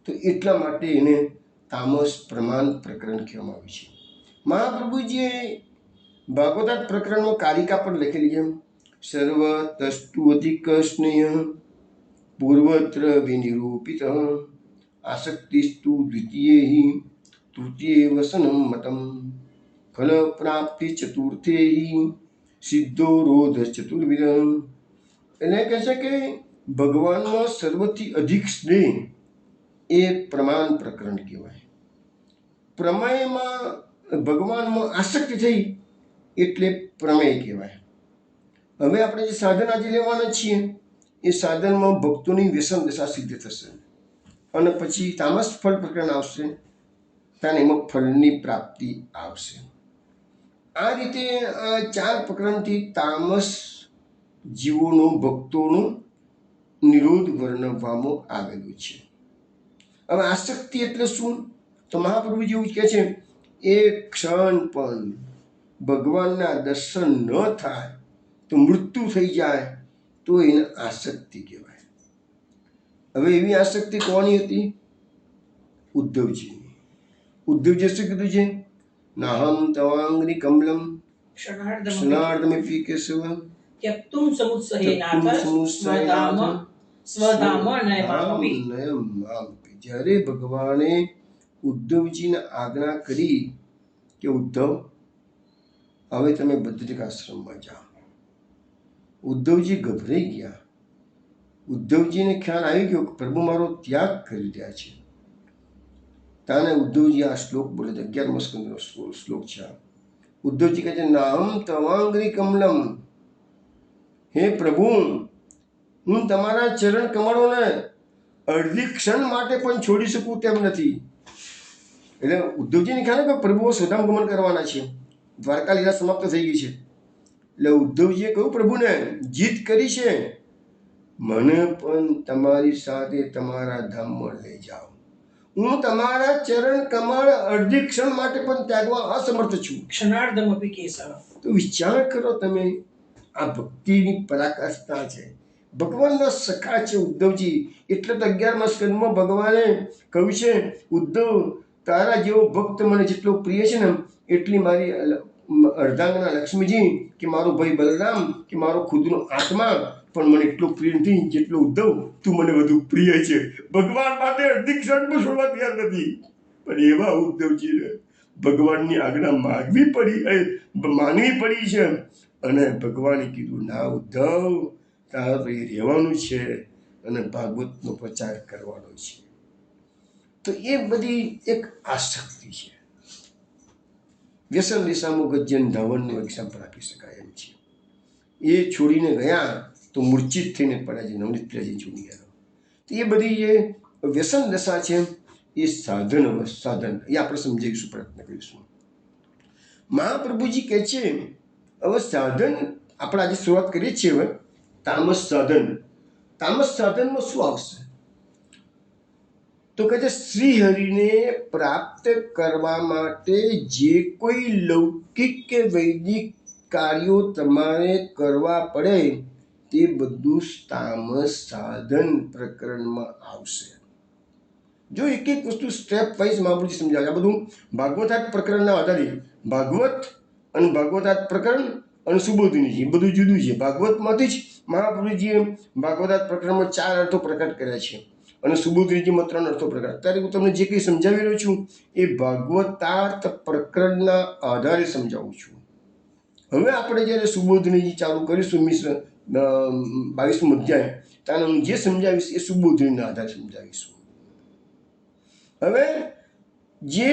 તો એટલા માટે એને તામસ પ્રમાણ પ્રકરણ કહેવામાં આવ્યું છે. મહાપ્રભુજીએ ભાગવતા પ્રકરણમાં કારિકા પર લખેલી છે, સર્વ તસ્તુ અધિક સ્નેહ પૂર્વત્ર વિનિરૂપિત આસક્તિસ્તુ દ્વિતીય તૃતીય વસનમ મતમ ફલ પ્રાપ્તિ ચતુર્થે સિદ્ધો રોધ ચતુર્વિધ. એને કહે છે કે ભગવાનમાં સર્વથી અધિક સ્નેહ એ પ્રમાણ પ્રકરણ કહેવાય. પ્રમેયમાં ભગવાનમાં આસક્તિ થઈ એટલે પ્રમેય કહેવાય. હવે આપણે જે સાધન આજે લેવાના છીએ એ સાધનમાં ભક્તોની વ્યસન દશા સિદ્ધ થશે, અને પછી તામસ ફળ પ્રકરણ આવશે, ત્યારે એમાં ફળની પ્રાપ્તિ આવશે. આ રીતે આ 4 પ્રકરણથી તામસ જીવોનો, ભક્તોનો નિરોધ વર્ણવવામાં આવેલું છે. હવે આસક્તિ એટલે શું? તો મહાપ્રભુજી એવું કહે છે, એક ક્ષણ પણ ભગવાનના દર્શન ન થાય તો મૃત્યુ થઈ જાય તો એને આસક્તિ કહેવાય. હવે એવી આસક્તિ કોની હતી? ઉદ્ધવજીની. ઉદ્ધવજી શું કીધું છે? નાહમ તવાંગ્રી કમલમ ક્ષણાર્ધમપી કેશવ ત્યક્તુમ સમુત્સહેનાથ સ્વધામ નયમામપિ. જ્યારે ભગવાને ઉદ્ધવજીને આજ્ઞા કરી કે ઉદ્ધવ હવે તમે બદ્રિક આશ્રમમાં જાઓ, ઉદ્ધવજી ગભરાઈ ગયા. ઉદ્ધવજીને ખ્યાલ આવી ગયો કે પ્રભુ મારો ત્યાગ કરી રહ્યા છે. તાને ઉદ્ધવજી આ શ્લોક બોલે છે, 11મા સ્કંદનો શ્લોક છે. ઉદ્ધવજી કહે છે, નાહમ તવાંગ્રી કમલમ, હે પ્રભુ હું તમારા ચરણ કમળોને અડધી ક્ષણ માટે પણ છોડી શકું તેમ નથી. એટલે ઉદ્ધવજીને ખ્યાલ કે પ્રભુઓ સ્વધામ ગમન કરવાના છે, દ્વારકા લીલા સમાપ્ત થઈ ગઈ છે. એટલે ઉદ્ધવજીએ કહ્યું પ્રભુને, જીદ કરી છે, મને પણ તમારી સાથે તમારા ધામમાં લઈ જાઓ. હું તમારા ચરણ કમળ અડધી ક્ષણ માટે પણ ત્યાગવા અસમર્થ છું. ક્ષણાર્ધમપી કેશવ. તો વિચાર કરો તમે, આ ભક્તિની પરાકાષ્ઠા છે. ભગવાનના સખા છે ઉદ્ધવજી. એટલે તો 11મા સ્કંદમાં ભગવાને કહ્યું છે, ઉદ્ધવ તારા જેવો ભક્ત મને જેટલો પ્રિય છે ને એટલી મારી અર્ધાંગના લક્ષ્મીજી કે મારો ભાઈ બલરામ કે મારો ખુદનો આત્મા પણ મને એટલો પ્રિય નથી જેટલો ઉદ્ધવ તું મને વધુ પ્રિય છે. ભગવાન માટે અડધી ક્ષણ પણ છોડવા તૈયાર નથી. પણ એવા ઉદ્ધવજીને ભગવાનની આજ્ઞા માનવી પડી છે, અને ભગવાને કીધું ના ઉદ્ધવ તારે તો એ રહેવાનું છે અને ભાગવતનો પ્રચાર કરવાનો છે. તો એ બધી એક આસક્તિ છે. વ્યસન દિશામાં ગજ્જન ધાવનનું એક્ઝામ્પલ આપી શકાય એમ છે. એ છોડીને ગયા તો મૂર્છિત થઈને પડ્યા છે, નવનીતજી છોડી ગયા. તો એ બધી જે વ્યસન દશા છે એ સાધન એ આપણે સમજાવીશું, પ્રયત્ન કરીશું. મહાપ્રભુજી કહે છે હવે સાધન આપણે આજે શરૂઆત કરીએ છીએ. હવે તામસ સાધનમાં શું આવશે? તો કહે છે શ્રીહરિને પ્રાપ્ત કરવા માટે જે કોઈ લૌકિક કે વૈદિક કાર્યો તમારે કરવા પડે તે બધું તામસ સાધન પ્રકરણમાં આવશે. જો એક એક વસ્તુ સ્ટેપ વાઇઝ મહાપ્રભુજી સમજાવે. આ બધું ભાગવતાર્થ પ્રકરણના આધારે, ભાગવત અને ભાગવતાર્થ પ્રકરણ અને સુબોધિનીજી બધું જુદું છે. ભાગવતમાંથી જ મહાપ્રભુજીએ ભાગવતાર્થ પ્રકરણમાં 4 અર્થો પ્રકટ કર્યા છે અને સુબોધિનીજીમાં 3 અર્થો પ્રકટ. અત્યારે હું તમને જે કંઈ સમજાવી રહ્યો છું એ ભાગવતાર્થ પ્રકરણના આધારે સમજાવું છું. હવે આપણે જ્યારે સુબોધિનીજી ચાલુ કરીશું, મિશ્ર 22મું અધ્યાય, ત્યારે હું જે સમજાવીશ એ સુબોધિનીના આધારે સમજાવીશું. હવે જે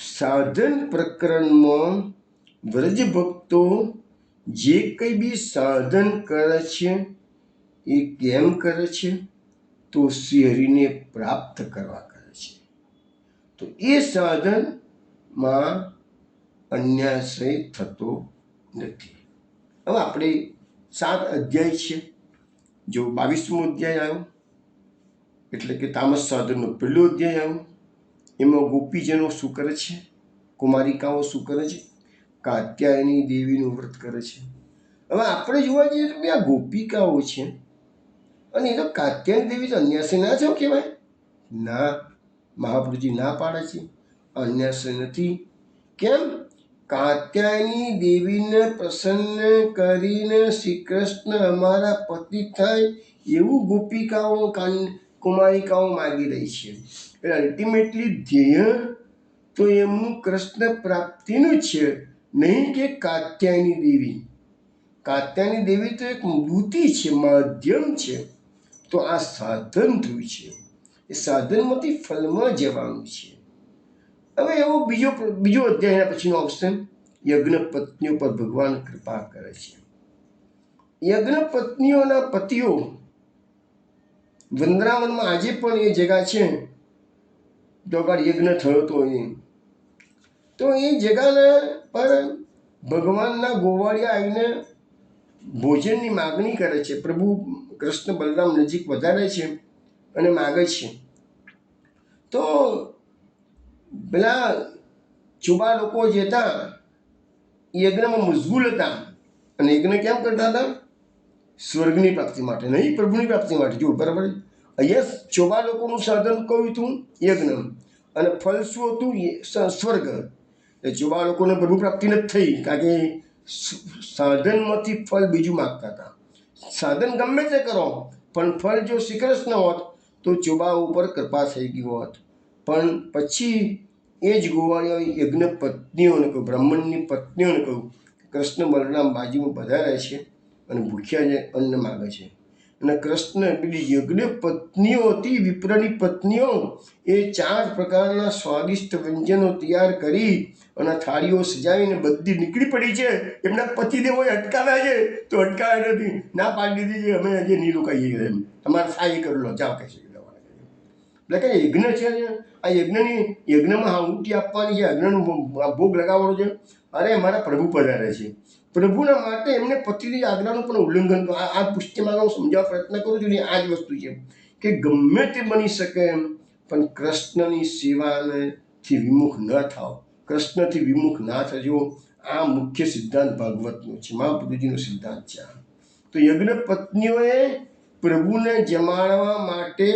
સાધન પ્રકરણમાં વ્રજ ભક્તો જે કંઈ બી સાધન કરે છે એ કેમ કરે છે? તો શ્રીહરિને પ્રાપ્ત કરવા કરે છે. તો એ સાધનમાં અન્યાશ્રય થતો નથી. હવે આપણે 7 અધ્યાય છે. જો 22મો અધ્યાય આવ્યો એટલે કે તામસ સાધનનો પહેલો અધ્યાય આવ્યો. એમાં ગોપીજનો શું કરે છે? કુમારિકાઓ શું કરે છે? કાત્યાયની દેવીનું વ્રત કરે છે. હવે આપણે જોવા જઈએ તો આ ગોપિકાઓ છે અને એ તો કાત્યાયની દેવી તો અન્યાશ્રય ના છે કહેવાય? ના, મહાપ્રભુજી ના પાડે છે, અન્યાશ્રય નથી. કેમ? કાત્યાયની દેવીને પ્રસન્ન કરીને શ્રી કૃષ્ણ અમારા પતિ થાય એવું ગોપિકાઓ કુમારિકાઓ માગી રહી છે. એટલે અલ્ટિમેટલી ધ્યેય તો એમનું કૃષ્ણ પ્રાપ્તિનું છે, નહીં કે કાત્યાયની દેવી. કાત્યાયની દેવી તો એક મૂર્તિ છે, માધ્યમ છે. તો આ સાધન થયું છે, એ સાધનમાંથી ફલમાં જવાનું છે. હવે એવો બીજો અધ્યાય પછીનો આવશે. યજ્ઞ પત્નીઓ પર ભગવાન કૃપા કરે છે. યજ્ઞ પત્નીઓના પતિઓ વૃંદાવનમાં આજે પણ એ જગા છે તો આગળ યજ્ઞ થયો હતો તો એ જગાના પર ભગવાનના ગોવાળિયા આવીને ભોજનની માગણી કરે છે. પ્રભુ કૃષ્ણ બલરામ નજીક વધારે છે અને માગે છે. તો પેલા ચુબા લોકો જે હતા યજ્ઞમાં મશગુલ હતા અને યજ્ઞ કેમ કરતા હતા? સ્વર્ગની પ્રાપ્તિ માટે, નહીં પ્રભુની પ્રાપ્તિ માટે. જો બરાબર, અહીંયા ચોબા લોકોનું સાધન કયું હતું? યજ્ઞ. અને ફળ શું હતું? સ્વર્ગ. એ ચોબા લોકોને પ્રભુ પ્રાપ્તિ નથી થઈ, કારણ કે સાધનમાંથી ફળ બીજું માગતા હતા. સાધન ગમે તે કરો પણ ફળ જો શ્રી કૃષ્ણ હોત તો ચોબા ઉપર કૃપા થઈ ગઈ હોત. પણ પછી એ જ ગોવાળીઓ યજ્ઞ પત્નીઓને કહ્યું, બ્રાહ્મણની પત્નીઓને કહ્યું, કૃષ્ણ બલરામ બાજુમાં પધારે છે અને ભૂખ્યા જે અન્ન માગે છે. અને કૃષ્ણ પેલી યજ્ઞ પત્નીઓ હતી, વિપ્રની પત્નીઓ, એ 4 પ્રકારના સ્વાદિષ્ટ વ્યંજનો તૈયાર કરી અને થાળીઓ સજાવીને બધી નીકળી પડી છે. એમના પતિદેવોએ અટકાવ્યા છે તો અટકાવ્યા નથી, ના પાડી દીધી છે, અમે હજી નહીં રોકાઈએ, એમ તમારે સાઈ કરી લો, જાઓ કહે છે. એટલે કે યજ્ઞ છે, આ યજ્ઞમાં આહુતિ આપવાની છે, યજ્ઞનો ભોગ લગાવવાનો છે. અરે મારા પ્રભુ પધારે છે, પ્રભુના માટે એમને પતિની આજ્ઞાનું પણ ઉલ્લંઘન. આ પુસ્તકમાં હું સમજાવવા પ્રયત્ન કરું છું ને આ જ વસ્તુ છે કે ગમે તે બની શકે એમ પણ કૃષ્ણની સેવાથી વિમુખ ન થાવ, કૃષ્ણથી વિમુખ ના થજો. આ મુખ્ય સિદ્ધાંત ભાગવતનો છે, મહાપ્રભુજીનો સિદ્ધાંત છે. તો યજ્ઞ પત્નીઓએ પ્રભુને જમાડવા માટે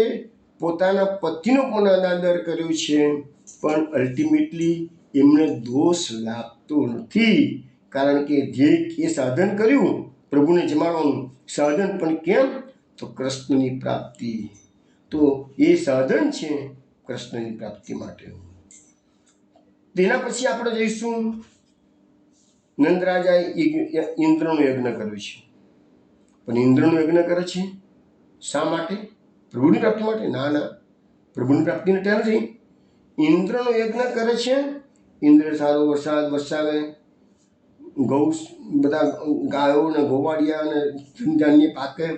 પોતાના પતિનો પણ અનાદર કર્યો છે, પણ અલ્ટિમેટલી એમને દોષ લાગતો નથી, કારણ કે જે એ સાધન કર્યું પ્રભુને જમાડવાનું સાધન, પણ કેમ? તો કૃષ્ણની પ્રાપ્તિ. તો એ સાધન છે કૃષ્ણની પ્રાપ્તિ માટે. તેના પછી આપણે જઈશું નંદરાજાએ ઇન્દ્રનો યજ્ઞ કર્યો છે. પણ ઇન્દ્રનો યજ્ઞ કરે છે શા માટે? પ્રભુની પ્રાપ્તિ માટે? ના, પ્રભુની પ્રાપ્તિને ત્યાં નથી. ઇન્દ્રનો યજ્ઞ કરે છે, ઇન્દ્ર સારો વરસાદ વરસાવે, ગૌ બધા ગાયો ને ગોવાળિયા ને ધાન્ય પાકે,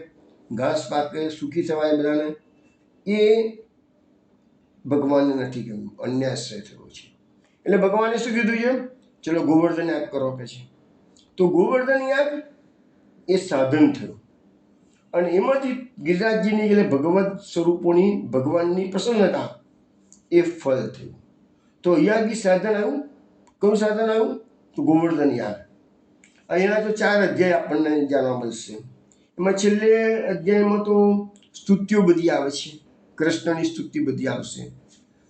ઘાસ પાકે, સુખી થવાય બધાને. એ ભગવાનને નથી ગમ્યું, અન્યાશ્રય થયો છે. એટલે ભગવાને શું કીધું છે? ચલો ગોવર્ધન યાગ કરો કે છે. તો ગોવર્ધન યાગ એ સાધન થયું અને એમાંથી ગિરિરાજજીની એટલે ભગવત સ્વરૂપોની ભગવાનની પ્રસન્નતા એ ફળ થયું. તો યાગી સાધન આવ્યું. કયું સાધન આવ્યું? તો ગોવર્ધન યાગ. એના તો 4 અધ્યાય આપણને જાણવા મળશે. એમાં છેલ્લે અધ્યાયમાં તો સ્તુતિઓ બધી આવે છે, કૃષ્ણની સ્તુતિ બધી આવશે.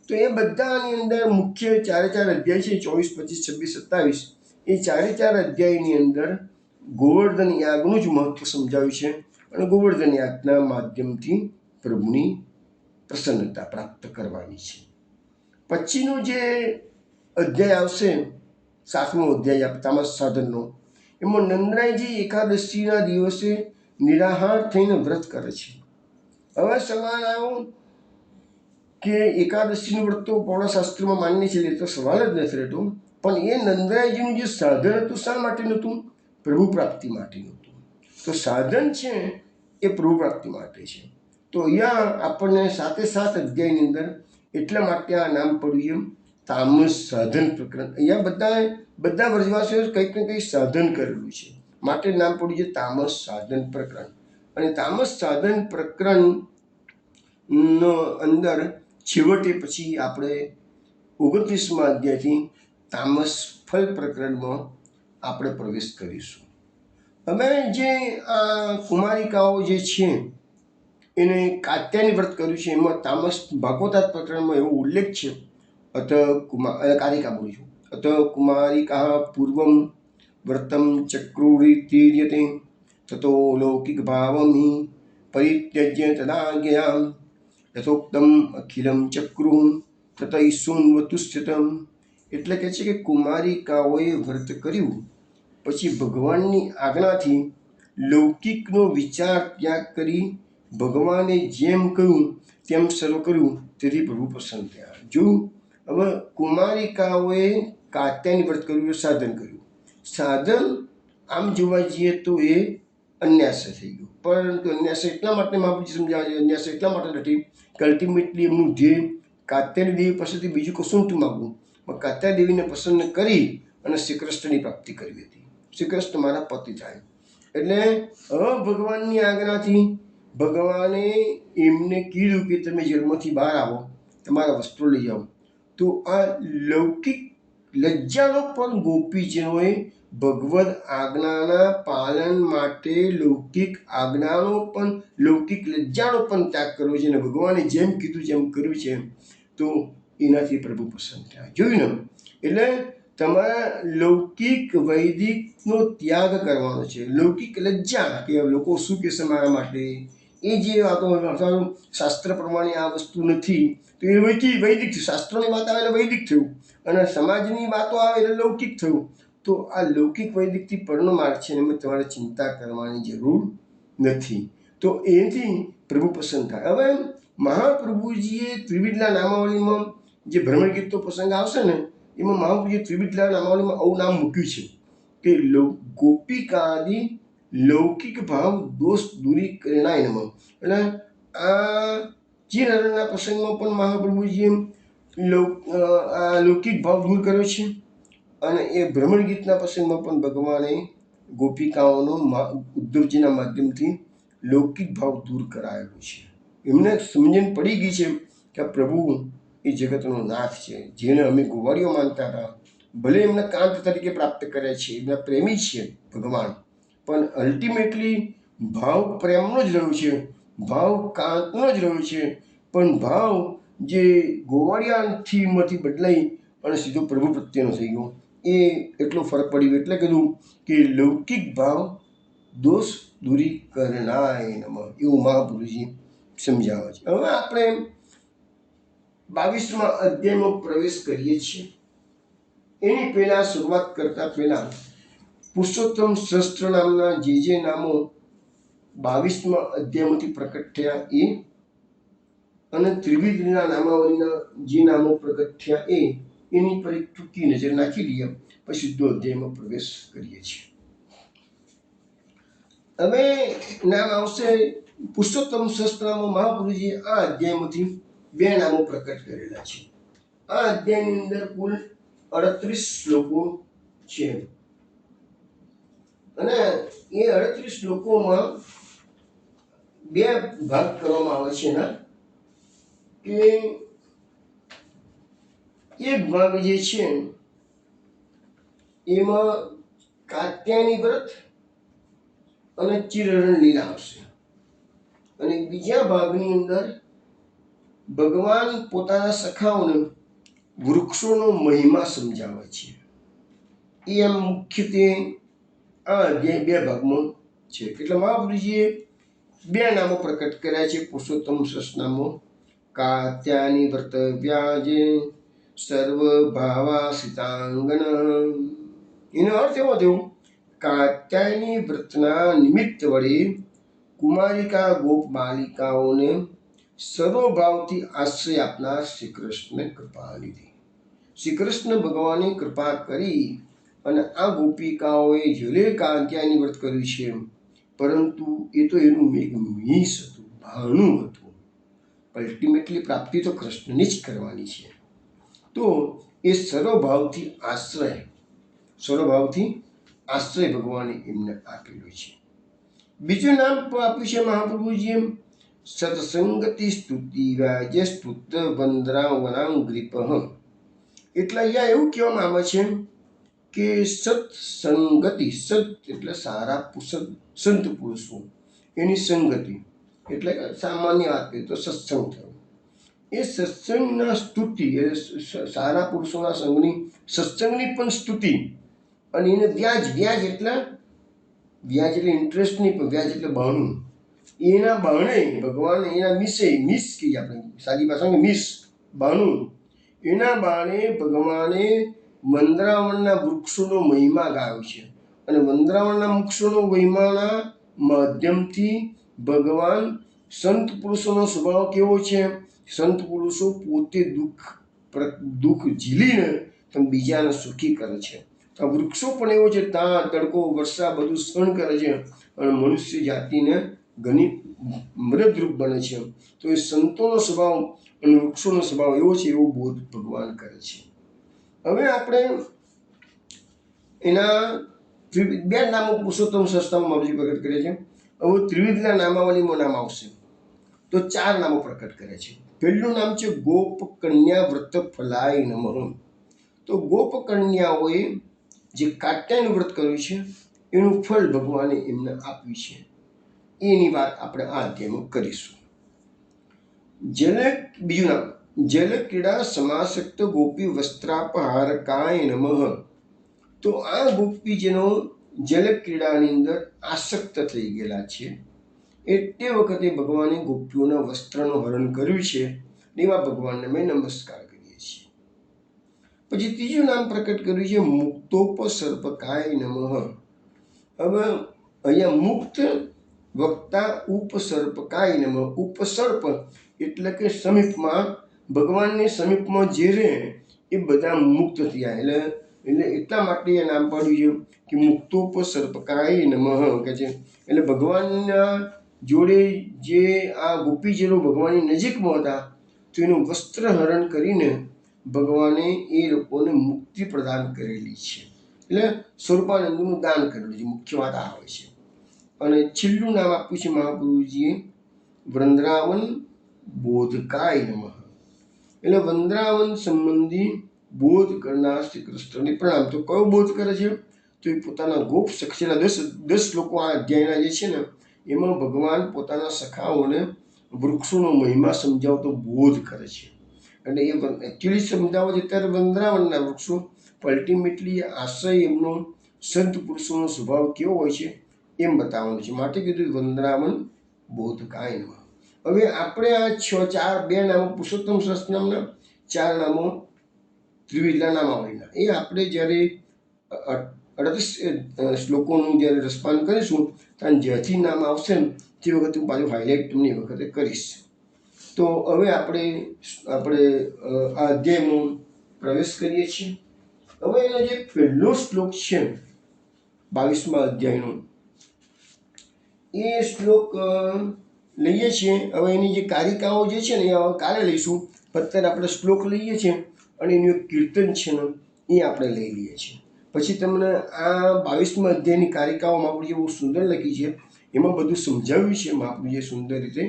તો એ બધાની અંદર મુખ્ય 4 અધ્યાય છે, 24, 25, 26, 27. એ 4 અધ્યાયની અંદર ગોવર્ધન યાગનું જ મહત્વ સમજાવ્યું છે અને ગોવર્ધન યાગના માધ્યમથી પ્રભુની પ્રસન્નતા પ્રાપ્ત કરવાની છે. પછીનો જે અધ્યાય આવશે, 7મો અધ્યાય તામસ સાધનનો, એમાં નંદરાયજી એકાદશીના દિવસે નિરાહાર થઈને વ્રત કરે છે. હવે સવાલ આવ્યો કે એકાદશીનું વ્રત તો પૌણા શાસ્ત્રમાં માન્ય છે, એટલે તો સવાલ જ નથી રહેતો. પણ એ નંદરાયજીનું જે સાધન હતું શા માટે નહોતું? પ્રભુ પ્રાપ્તિ માટે નહોતું. તો સાધન છે એ પ્રભુ પ્રાપ્તિ માટે છે. તો અહીંયા આપણને 7 અધ્યાયની અંદર એટલા માટે આ નામ પડ્યું એમ તામસ સાધન પ્રકરણ. અહીંયા બધા વ્રજવાસીઓ કંઈક ને કંઈક સાધન કરેલું છે માટે નામ પડ્યું છે તામસ સાધન પ્રકરણ. અને તામસ સાધન પ્રકરણનો અંદર છેવટે પછી આપણે 29મા અધ્યાયથી તામસ ફલ પ્રકરણમાં આપણે પ્રવેશ કરીશું. હવે જે આ કુમારિકાઓ જે છે એને કાત્યાયની વ્રત કર્યું છે, એમાં તામસ ભાગવતા પ્રકરણમાં એવો ઉલ્લેખ છે. કારિકા બોલું છું. અત કુમારિકા પૂર્વમ વ્રતમ ચક્રુરીતીર્યતે તતો લૌકિક ભાવમ હિ પરિત્યજ્ય તદાજ્ઞામ યથોક્તમ અખિલમ ચક્રુઃ તતૈસુન્વતુષ્યતમ. એટલે કહે છે કે કુમારિકાઓએ વ્રત કર્યું પછી ભગવાનની આજ્ઞાથી લૌકિકનો વિચાર ત્યાગ કરી ભગવાને જેમ કહ્યું તેમ સર્વ કર્યું, તેથી પ્રભુ પ્રસન્ન થયા. જો હવે કુમારિકાઓએ કાત્યાયની વ્રત કર્યું, સાધન કર્યું. સાધન આમ જોવા જઈએ તો એ અન્યાશ્રય થઈ ગયું. પરંતુ અન્યાશ્રય એટલા માટે મહાપ્રભુજી સમજાવે છે, અન્યાશ્રય એટલા માટે નથી કે અલ્ટિમેટલી એમનું ધ્યેય કાત્યાયની દેવી પાસેથી બીજું કશું નહોતું માગવું, પણ કાત્યાય દેવીને પ્રસન્ન કરી અને શ્રી કૃષ્ણની પ્રાપ્તિ કરવી હતી. શ્રી કૃષ્ણ મારા પતિ થાય. એટલે હવે ભગવાનની આજ્ઞાથી ભગવાને એમને કીધું કે તમે જેલમાંથી બહાર આવો, તમારા વસ્ત્રો લઈ જાઓ. તો આ લૌકિક લજ્જાનો પણ ગોપીજનોએ ભગવદ આજ્ઞાના પાલન માટે લૌકિક આજ્ઞાનો પણ લૌકિક લજ્જાનો પણ ત્યાગ કર્યો છે અને ભગવાને જેમ કીધું જેમ કર્યું છે. તો એનાથી પ્રભુ પ્રસન્ન થયા. જોયું ને? એટલે તમારા લૌકિક વૈદિકનો ત્યાગ કરવાનો છે. લૌકિક લજ્જા કે લોકો શું કહેશે મારા માટે, એ જે વાતો શાસ્ત્ર પ્રમાણે આ વસ્તુ નથી, તો એ વૈદિક થયું. શાસ્ત્રોની વાત આવે એટલે વૈદિક થયું અને સમાજની વાતો આવે એટલે લૌકિક થયું. તો આ લૌકિક વૈદિકથી પરનો માર્ગ છે, એમાં તમારે ચિંતા કરવાની જરૂર નથી. તો એથી પ્રભુ પ્રસન્ન થાય. હવે મહાપ્રભુજીએ ત્રિવિધલા નામાવલીમાં જે ભ્રમણ ગીતનો પ્રસંગ આવશે ને, એમાં મહાપ્રભુજીએ ત્રિવિધલા નામાવલીમાં આવું નામ મૂક્યું છે કે ગોપિકાદિ લૌકિક ભાવ દોષ દૂરી કરણાય નમઃ. એટલે આ ચિરહરણના પ્રસંગમાં પણ મહાપ્રભુજીએ આ લૌકિક ભાવ દૂર કર્યો છે અને એ ભ્રમણ ગીતના પ્રસંગમાં પણ ભગવાને ગોપિકાઓનો ઉદ્ધવજીના માધ્યમથી લૌકિક ભાવ દૂર કરાયેલો છે. એમને સમજણ પડી ગઈ છે કે આ પ્રભુ એ જગતનો નાથ છે, જેને અમે ગોવાળીઓ માનતા હતા. ભલે એમને કાંત તરીકે પ્રાપ્ત કર્યા છે, એમના પ્રેમી છે ભગવાન, પણ અલ્ટિમેટલી ભાવ પ્રેમનો જ રહ્યો છે, ભાવ કાંતનો જ રહ્યો છે. પણ ભાવ જે ગોવાળિયાથી બદલાઈ અને સીધો પ્રભુ પ્રત્યેનો થઈ ગયો, એ એટલો ફરક પડ્યો. એટલે કીધું કે લૌકિક ભાવ દોષ દૂરી કરણાય નમઃ, એવું મહાપુરુષજી સમજાવે છે. હવે આપણે 22મા અધ્યાયમાં પ્રવેશ કરીએ છીએ. એની પહેલા શરૂઆત કરતા પહેલા પુરુષોત્તમ સહસ્ત્ર નામના જે નામો 22મા અધ્યાયમાંથી પ્રકટ થયા એ અને ત્રિવિધના નામાવલીના જે નામો પ્રગટ થયા એની પર એક ટૂંકી નજર નાખી લઈએ, પછી સીધો અધ્યાયમાં પ્રવેશ કરીએ છીએ. હવે નામ આવશે પુરુષોત્તમ સહસ્ત્રનામમાં મહાપુરુષજીએ આ અધ્યાયમાંથી 2 નામો પ્રકટ કરેલા છે. આ અધ્યાયની અંદર કુલ 38 શ્લોકો છે અને એ 38 શ્લોકોમાં 2 ભાગ કરવામાં આવે છે. એના કે એક ભાગ જે છે એમાં કાત્યાયની વ્રત અને ચિરહરણ લીલા આવશે, અને બીજા ભાગની અંદર ભગવાન પોતાના સખાઓને વૃક્ષોનો મહિમા સમજાવે છે. એ એમ મુખ્યત્વે આ અધ્યાય 2 ભાગમાં છે. એટલે મહાપુરુષજીએ 2 નામો પ્રકટ કર્યા છે પુરુષોત્તમ સહસ્રનામો. કાત્યાની વ્રત વ્યાજે સર્વ ભાવાસિતાંગન. એનો અર્થ એવો થયો, કાત્યાયની વ્રતના નિમિત્ત વડે કુમારિકા ગોપ બાલિકાઓને સર્વભાવથી આશ્રય આપનાર શ્રી કૃષ્ણ કૃપા લીધી. શ્રી કૃષ્ણ ભગવાને કૃપા કરી અને આ ગોપિકાઓએ ભલે કાત્યાયની વ્રત કર્યું છે, પરંતુ એ તો એનું એક મીસ હતું, ભાણું હતું. અલ્ટિમેટલી પ્રાપ્તિ તો કૃષ્ણની જ કરવાની છે. તો એ સર્વભાવથી આશ્રય ભગવાને એમને આપેલું છે. બીજું નામ આપ્યું છે મહાપ્રભુજીએ સત્સંગતિ સ્તુતિ વ્યાજ્ય સ્તુત વંદ્રાવનાંગ્રીપ. એટલે અહીંયા એવું કહેવામાં આવે છે કે સત્સંગતિ, સત એટલે સારા સંત પુરુષો, એની સંગતિ એટલે સામાન્ય વાત કરીએ તો સત્સંગ થયો. એ સત્સંગના સ્તુતિ, એ સારા પુરુષોના સત્સંગની પણ સ્તુતિ, અને એને વ્યાજ એટલે ઇન્ટરેસ્ટ નહીં, પણ વ્યાજ એટલે બહાનું. એના બહાને ભગવાન એના મિસ કહીએ આપણે સાદી ભાષામાં મિસ, બહાનું. એના બહાને ભગવાને વંદ્રાવનના વૃક્ષોનો મહિમા ગાયો છે, અને વંદ્રાવનના વૃક્ષોનો મહિમાના માધ્યમથી ભગવાન સંત પુરુષોનો સ્વભાવ કેવો છે? સંત પુરુષો પોતે દુઃખ ઝીલીને તમે બીજાને સુખી કરે છે. આ વૃક્ષો પણ એવો છે, તાપ તડકો વર્ષા બધું સહન કરે છે અને મનુષ્ય જાતિને ઘણી મદદરૂપ બને છે. તો એ સંતોનો સ્વભાવ અને વૃક્ષોનો સ્વભાવ એવો છે, એવો બોધ ભગવાન કરે છે. હવે આપણે એના 2 નામો પુરુષોત્તમ સહસ્રનામમાં પ્રકટ કરે છે. હવે ત્રિવિધના નામાવલીમાં નામ આવશે તો 4 નામો પ્રકટ કરે છે. પહેલું નામ છે ગોપ કન્યા વ્રત ફલાય નમઃ. તો ગોપ કન્યાઓએ જે કાત્યાયનું વ્રત કર્યું છે એનું ફળ ભગવાને એમને આપ્યું છે. એની વાત આપણે આ અધ્યાયમાં કરીશું. બીજું નામ જલ ક્રીડા સમાસક્ત ગોપી વસ્ત્રાપહારકાય નમઃ. તો આ ગોપીજનો જલ ક્રીડાની અંદર આસક્ત થઈ ગયેલા છે, તે વખતે ભગવાને ગોપીઓના વસ્ત્રનું હરણ કર્યું છે. એવા ભગવાનને મેં નમસ્કાર કરીએ છીએ. પછી ત્રીજું નામ પ્રકટ કર્યું છે મુક્તોપસર્પકાય નમઃ. હવે અહીંયા મુક્ત વક્તા ઉપસર્પકાય નમઃ. ઉપસર્પ એટલે કે સમીપમાં, ભગવાનની સમીપમાં જે રહે એ બધા મુક્ત થયા. એટલે એટલા માટે એ નામ પાડ્યું છે કે મુક્તોપસર્પકાય નમઃ કે છે. એટલે ભગવાનના જોડે જે આ ગોપીજનો ભગવાનની નજીકમાં હતા, તો એનું વસ્ત્ર હરણ કરીને ભગવાને એ લોકોને મુક્તિ પ્રદાન કરેલી છે. એટલે સ્વરૂપાનંદનું દાન કરેલું છે, મુખ્ય વાત આ આવે છે. અને છેલ્લું નામ આપ્યું છે મહાપ્રભુજીએ વૃંદાવન બોધકાય નમઃ. એટલે વૃંદાવન સંબંધી બોધ કરનાર શ્રી કૃષ્ણને પ્રણામ. તો કયો બોધ કરે છે? તો એ પોતાના ગોપ સખીના 10 શ્લોકો આ અધ્યાયના જે છે ને, એમાં ભગવાન પોતાના સખાઓને વૃક્ષોનો મહિમા સમજાવતો બોધ કરે છે. એટલે એ એકચ્યુઅલી સમજાવે છે ત્યારે વૃંદાવનના વૃક્ષો, અલ્ટિમેટલી આશ્રય એમનો સંત પુરુષોનો સ્વભાવ કેવો હોય છે એમ બતાવવાનું છે. માટે કીધું વૃંદાવન બોધકાય નમઃ. હવે આપણે આ 2 નામો પુરુષોત્તમ સહસ્રનામના, 4 નામો ત્રિવિધના નામાવલીના, એ આપણે જ્યારે 38 શ્લોકોનું જ્યારે રસપાન કરીશું ત્યારે જ્યાંથી નામ આવશે ને તે વખતે હું પાછું હાઇલાઇટ તમને એ વખતે કરીશ. તો હવે આપણે આ અધ્યાયમાં પ્રવેશ કરીએ છીએ. હવે એનો જે પહેલો શ્લોક છે 22મા અધ્યાયનો, એ શ્લોક લઈએ છીએ. હવે એની જે કારિકાઓ જે છે ને એ કાલે લઈશું. અત્યારે આપણે શ્લોક લઈએ છીએ અને એનું એક કીર્તન છે ને એ આપણે લઈ લઈએ છીએ. પછી તમને આ 22મા અધ્યાયની કારિકાઓ મહાપ્રભુએ બહુ સુંદર લખી છે. એમાં બધું સમજાવ્યું છે મહાપ્રભુએ સુંદર રીતે.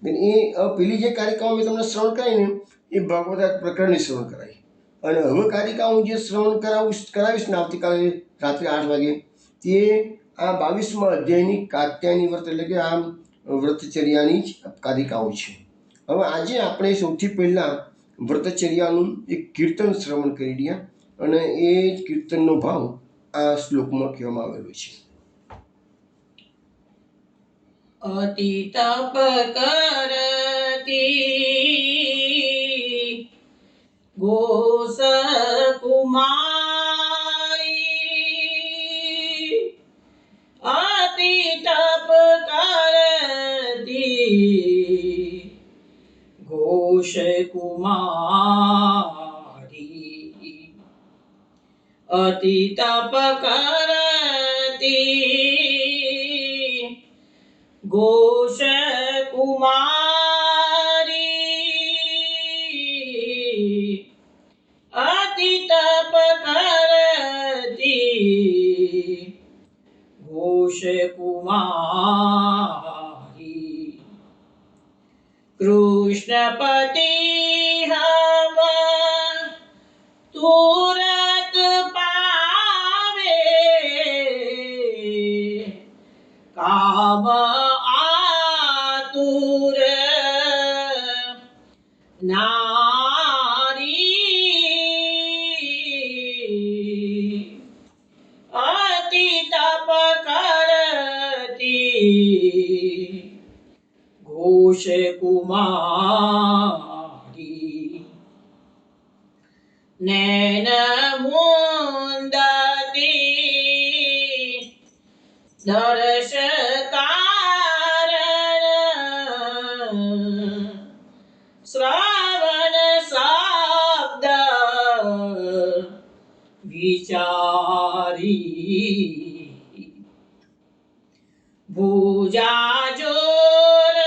અને એ પેલી જે કારિકાઓ મેં તમને શ્રવણ કરાવી ને એ ભાગવત પ્રકરણની શ્રવણ કરાવી. અને હવે કારિકાઓ જે શ્રવણ કરાવીશ ને આવતીકાલે રાત્રે 8 વાગે, તે આ 22મા અધ્યાયની કાત્યાયની વ્રત એટલે કે આ વ્રતચર્યાની જ કારિકાઓ છે. હવે આજે આપણે સૌથી પહેલાં વ્રતચર્યાનું એક કીર્તન શ્રવણ કરી રહ્યા અને એ કીર્તનનો ભાવ આ શ્લોકમાં કહેવામાં આવેલો છે. અતિ તપ કરતી ગોસ કુમારી, અતિ તપ કરતી ઘોષ કુમારી, અતિ તપ કરતી ઘોષ કુમારી, અતિ તપ કરતી ઘોષ કુમારી, કૃષ્ણપતિ હમ તુરત પાવે, કામ આતુર નારી, અતિ તપ કરતી ઘોષ કુમારી, નૈન મુંદતી દર્શ કારણ, શ્રવણ શબ્દ વિચારી, ભુજા જોરતી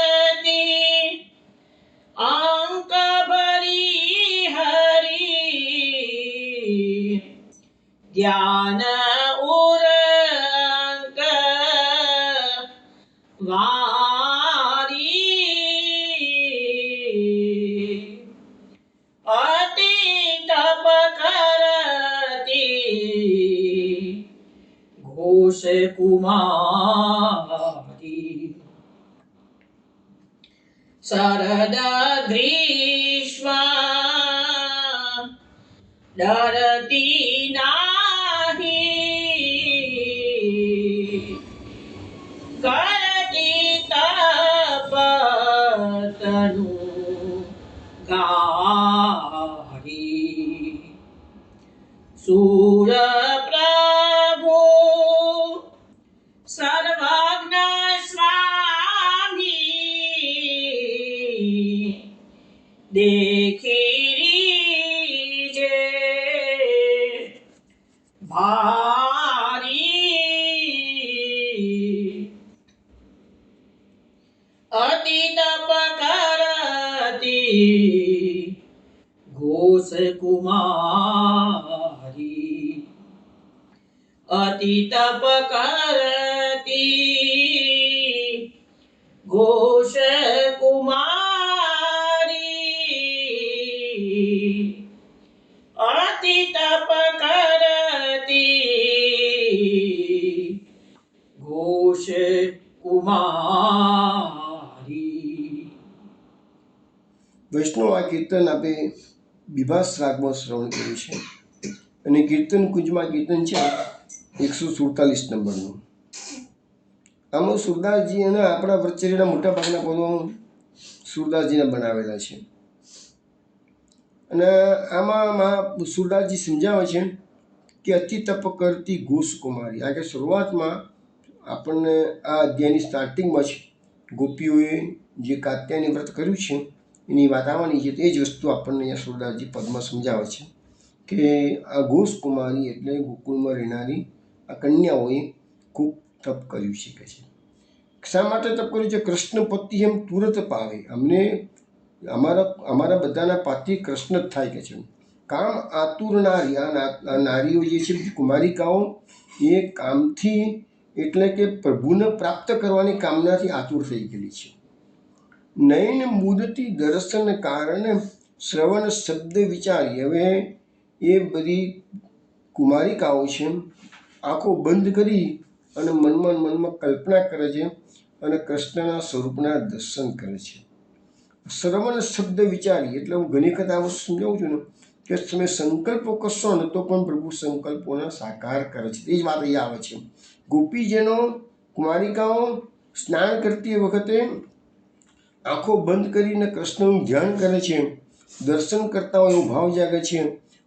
અંક ભરી હરી, ધ્યાન ઉર અંક વારી, અતિ તપ કરતી ઘોષ કુમારી, શરદ ગ્રીષ્મ ડરતી નાહી, કરતી તપ તનુ ગારી, સુર પ્રભુ સર્વજ્ઞ સ્વામી, દેખી જે ભારી, અતિ તપ કરતી ઘોષ કુમારી, અતિ તપ કરતી ઘોષ કુમારી, અતિ તપ કરતી ઘોષ કુમારી. વૈષ્ણવ આ કીર્તન આપણે બિભાસ રાગમાં શ્રવણ કર્યું છે અને કીર્તન કુંજમાં કીર્તન છે 147 નંબરનું. આમાં સુરદાસજી અને આપણા વ્રતચર્યાના મોટા ભાગના પદો સુરદાસજીને બનાવેલા છે. અને આમાં સુરદાસજી સમજાવે છે કે અતિ તપ કરતી ઘોષ કુમારી. આ કે શરૂઆતમાં આપણને આ અધ્યાયની સ્ટાર્ટિંગમાં જ ગોપીઓએ જે કાત્યાયની વ્રત કર્યું છે એની વાત આવવાની છે. તો એ જ વસ્તુ આપણને અહીંયા સુરદાસજી પદમાં સમજાવે છે કે આ ગોષકુમારી એટલે ગોકુળમાં રહેનારી આ કન્યાઓએ ખૂબ તપ કર્યું છે કે છે. શા માટે તપ કર્યું છે? કૃષ્ણ પતિ એમ તુરત પાવે. અમને અમારા બધાના પાતિ કૃષ્ણ જ થાય કે છે. કામ આતુર નારી, આ નારીઓ જે છે કુમારિકાઓ એ કામથી એટલે કે પ્રભુને પ્રાપ્ત કરવાની કામનાથી આતુર થઈ ગયેલી છે. નયન મુદતી દર્શન કારણે શ્રવણ શબ્દ વિચારી. હવે એ બધી કુમારિકાઓ છે આંખો બંધ કરી અને મનમાં કલ્પના કરે છે અને કૃષ્ણના સ્વરૂપના દર્શન કરે છે. શ્રવણ શબ્દ વિચારી એટલે હું ઘણી વખત આ વસ્તુ સમજાવું છું ને કે તમે સંકલ્પો કરશો ને તો પણ પ્રભુ સંકલ્પોને સાકાર કરે છે. એ જ વાત અહીંયા આવે છે. ગોપીજનો કુમારિકાઓ સ્નાન કરતી વખતે આંખો બંધ કરીને કૃષ્ણનું ધ્યાન કરે છે, દર્શન કરતા હોય એવો ભાવ જાગે છે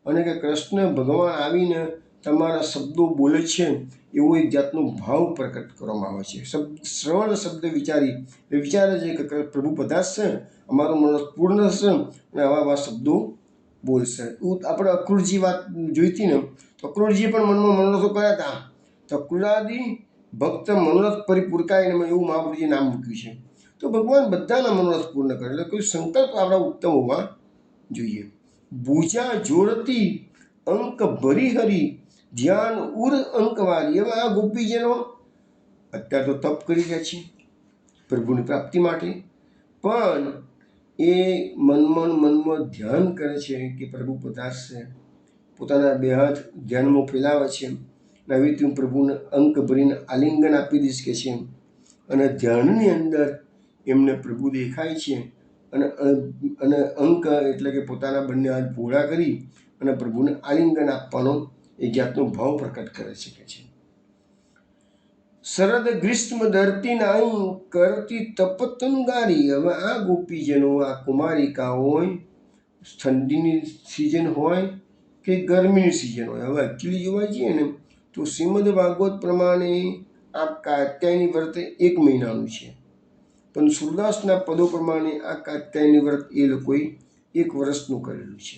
અને કે કૃષ્ણ ભગવાન આવીને તમારા શબ્દો બોલે છે એવો એક જાતનો ભાવ પ્રકટ કરવામાં આવે છે. શ્રવણ શબ્દ વિચારી એ વિચારે છે કે પ્રભુ પધારશે, અમારો મનોરથ પૂર્ણ થશે અને આવા શબ્દો બોલશે. આપણે અક્રૂરજી વાત જોઈતી ને તો અક્રૂરજીએ પણ મનમાં મનોરથો કર્યા હતા. તો અક્રૂરાદી ભક્ત મનોરથ પરિપૂરકાય એવું મહાપ્રભુજીએ નામ મૂક્યું છે. તો ભગવાન બધાના મનોરથ પૂર્ણ કરે એટલે કોઈ સંકલ્પ આપણા ઉત્તમ હોવા જોઈએ. ભૂજા જોડતી અંક ભરી હરી ધ્યાન ઉર અંકવારી. હવે આ ગોપીજનો અત્યારે તો તપ કરી રહ્યા છે પ્રભુની પ્રાપ્તિ માટે, પણ એ મનમાં ધ્યાન કરે છે કે પ્રભુ પધારશે. પોતાના બે હાથ ધ્યાનમાં ફેલાવે છે. આવી રીતે હું પ્રભુને અંક ભરીને આલિંગન આપી દઈશ કે છે. અને ધ્યાનની અંદર એમને પ્રભુ દેખાય છે અને અંક એટલે કે પોતાના બંને હાથ ભોળા કરી અને પ્રભુને આલિંગન આપવાનો એક જાતનો ભાવ પ્રકટ કરે છે કે છે. શરદ ગ્રીષ્મ ધરતી નાઈ કરતી તપતંગારી. હવે આ ગોપીજનો આ કુમારિકા હોય, ઠંડીની સિઝન હોય કે ગરમીની સિઝન હોય. હવે એકચ્યુઅલી જોવા જઈએ ને તો શ્રીમદ ભાગવત પ્રમાણે આ કાત્યાયની વ્રત 1 મહિનાનું છે, પણ સુરદાસના પદો પ્રમાણે આ કાત્યાયની વ્રત એ લોકોએ 1 વર્ષનું કરેલું છે.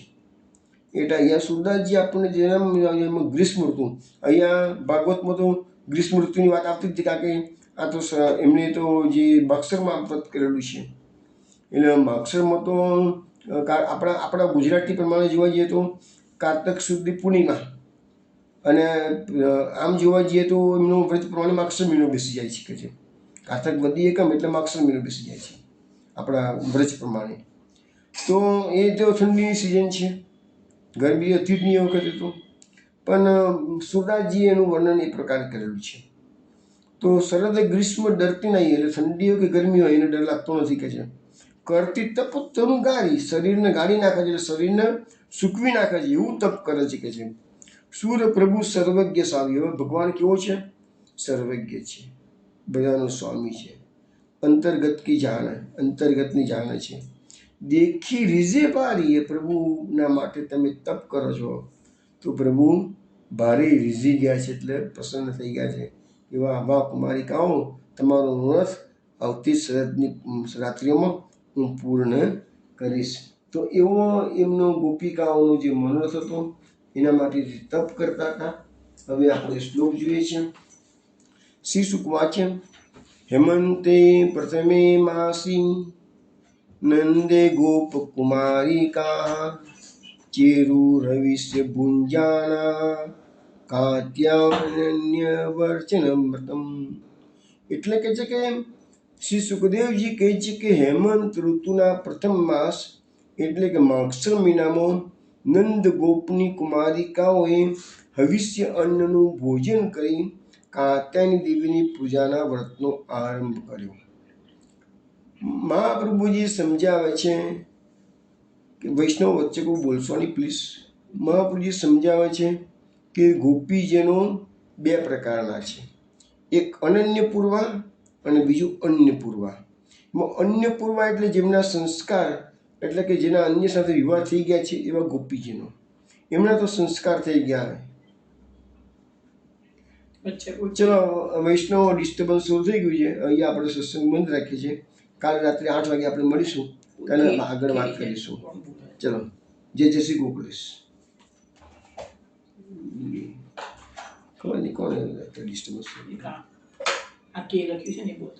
એટલે અહીંયા સુરદાસજી આપણને જેમ ગ્રીષ્મ ઋતુ, અહીંયા ભાગવતમાં તો ગ્રીષ્મ ઋતુની વાત આવતી જ કારણ કે આ તો એમને તો જે માગશરમાં વ્રત કરેલું છે. એટલે માગશરમાં તો આપણા ગુજરાતી પ્રમાણે જોવા જઈએ તો કારતક સુધી પૂર્ણિમા અને આમ જોવા જઈએ તો એમનો વ્રત પ્રમાણે માગશર મહિનો બેસી જાય છે કે છે. કારતક વદી એકમ એટલે માગશર મહિનો બેસી જાય છે આપણા વ્રત પ્રમાણે. તો એ તો ઠંડીની સિઝન છે, ગરમી હતી જ નહીં એ વખતે તો, પણ સુરદાસજીએ એનું વર્ણન એ પ્રકારે કરેલું છે. તો શરદ ગ્રીષ્મ ડરતી નહીં એટલે ઠંડી હોય કે ગરમી હોય એને ડર લાગતો નથી કે છે. કરતી તપ તરું ગાળી, શરીરને ગાળી નાખે છે એટલે શરીરને સૂકવી નાખે છે એવું તપ કરે છે કે છે. સૂર પ્રભુ સર્વજ્ઞ સ્વામી. હવે ભગવાન કેવો છે? સર્વજ્ઞ છે, બધાનો સ્વામી છે, અંતર્ગતની જાણે છે. દેખી રીઝે પારી. એ પ્રભુના માટે તમે તપ કરો છો તો પ્રભુ ભારે રીઝી ગયા છે એટલે પ્રસન્ન થઈ ગયા છે. એવા આવા કુમારિકાઓ તમારો મનોરથ આવતી શરદની રાત્રિઓમાં હું પૂર્ણ કરીશ. તો એવો એમનો ગોપિકાઓનો જે મનોરથ હતો એના માટે તપ કરતા હતા. હવે આપણે શ્લોક જોઈએ છે. શ્રી શુક વાક્ય. હેમંતે પ્રથમે માસી નંદે ગોપ કુમારિકા ચેરુ રવિશ્ય ભુંજાના કાત્યાયન્ય વર્ચનમૃતમ. એટલે કે છે કે શ્રી સુખદેવજી કહે છે કે હેમંત ઋતુના પ્રથમ માસ એટલે કે માગશર મહિનામાં નંદ ગોપની કુમારિકાઓએ હવિષ્ય અન્નનું ભોજન કરી કાત્યાયની દેવીની પૂજાના વ્રતનો આરંભ કર્યો. મહાપ્રભુજી સમજાવે છે કે વૈષ્ણવ વચ્ચે કોઈ બોલશો નહીં પ્લીઝ. મહાપ્રભુજી સમજાવે છે કે ગોપીજનો 2 પ્રકારના છે, એક અનન્ય પૂર્વા અને બીજું અન્ય પૂર્વા. અન્ય પૂર્વા એટલે જેમના સંસ્કાર એટલે કે જેના અન્ય સાથે વિવાહ થઈ ગયા છે એવા ગોપીજનો, એમના તો સંસ્કાર થઈ ગયા. ચલો વૈષ્ણવ ડિસ્ટર્બન્સ શરૂ થઈ ગયું છે. અહીંયા આપણે સત્સંગ બંધ રાખીએ છીએ. કાલે રાત્રે 8 વાગે આપણે મળીશું. તને આગળ વાત કરીશું. ચલો જય શ્રી ગોકુલેશ. ખબર નહીં કોણ ડિસ્ટર્બન્સ. આ કે લખ્યું છે ને બોલ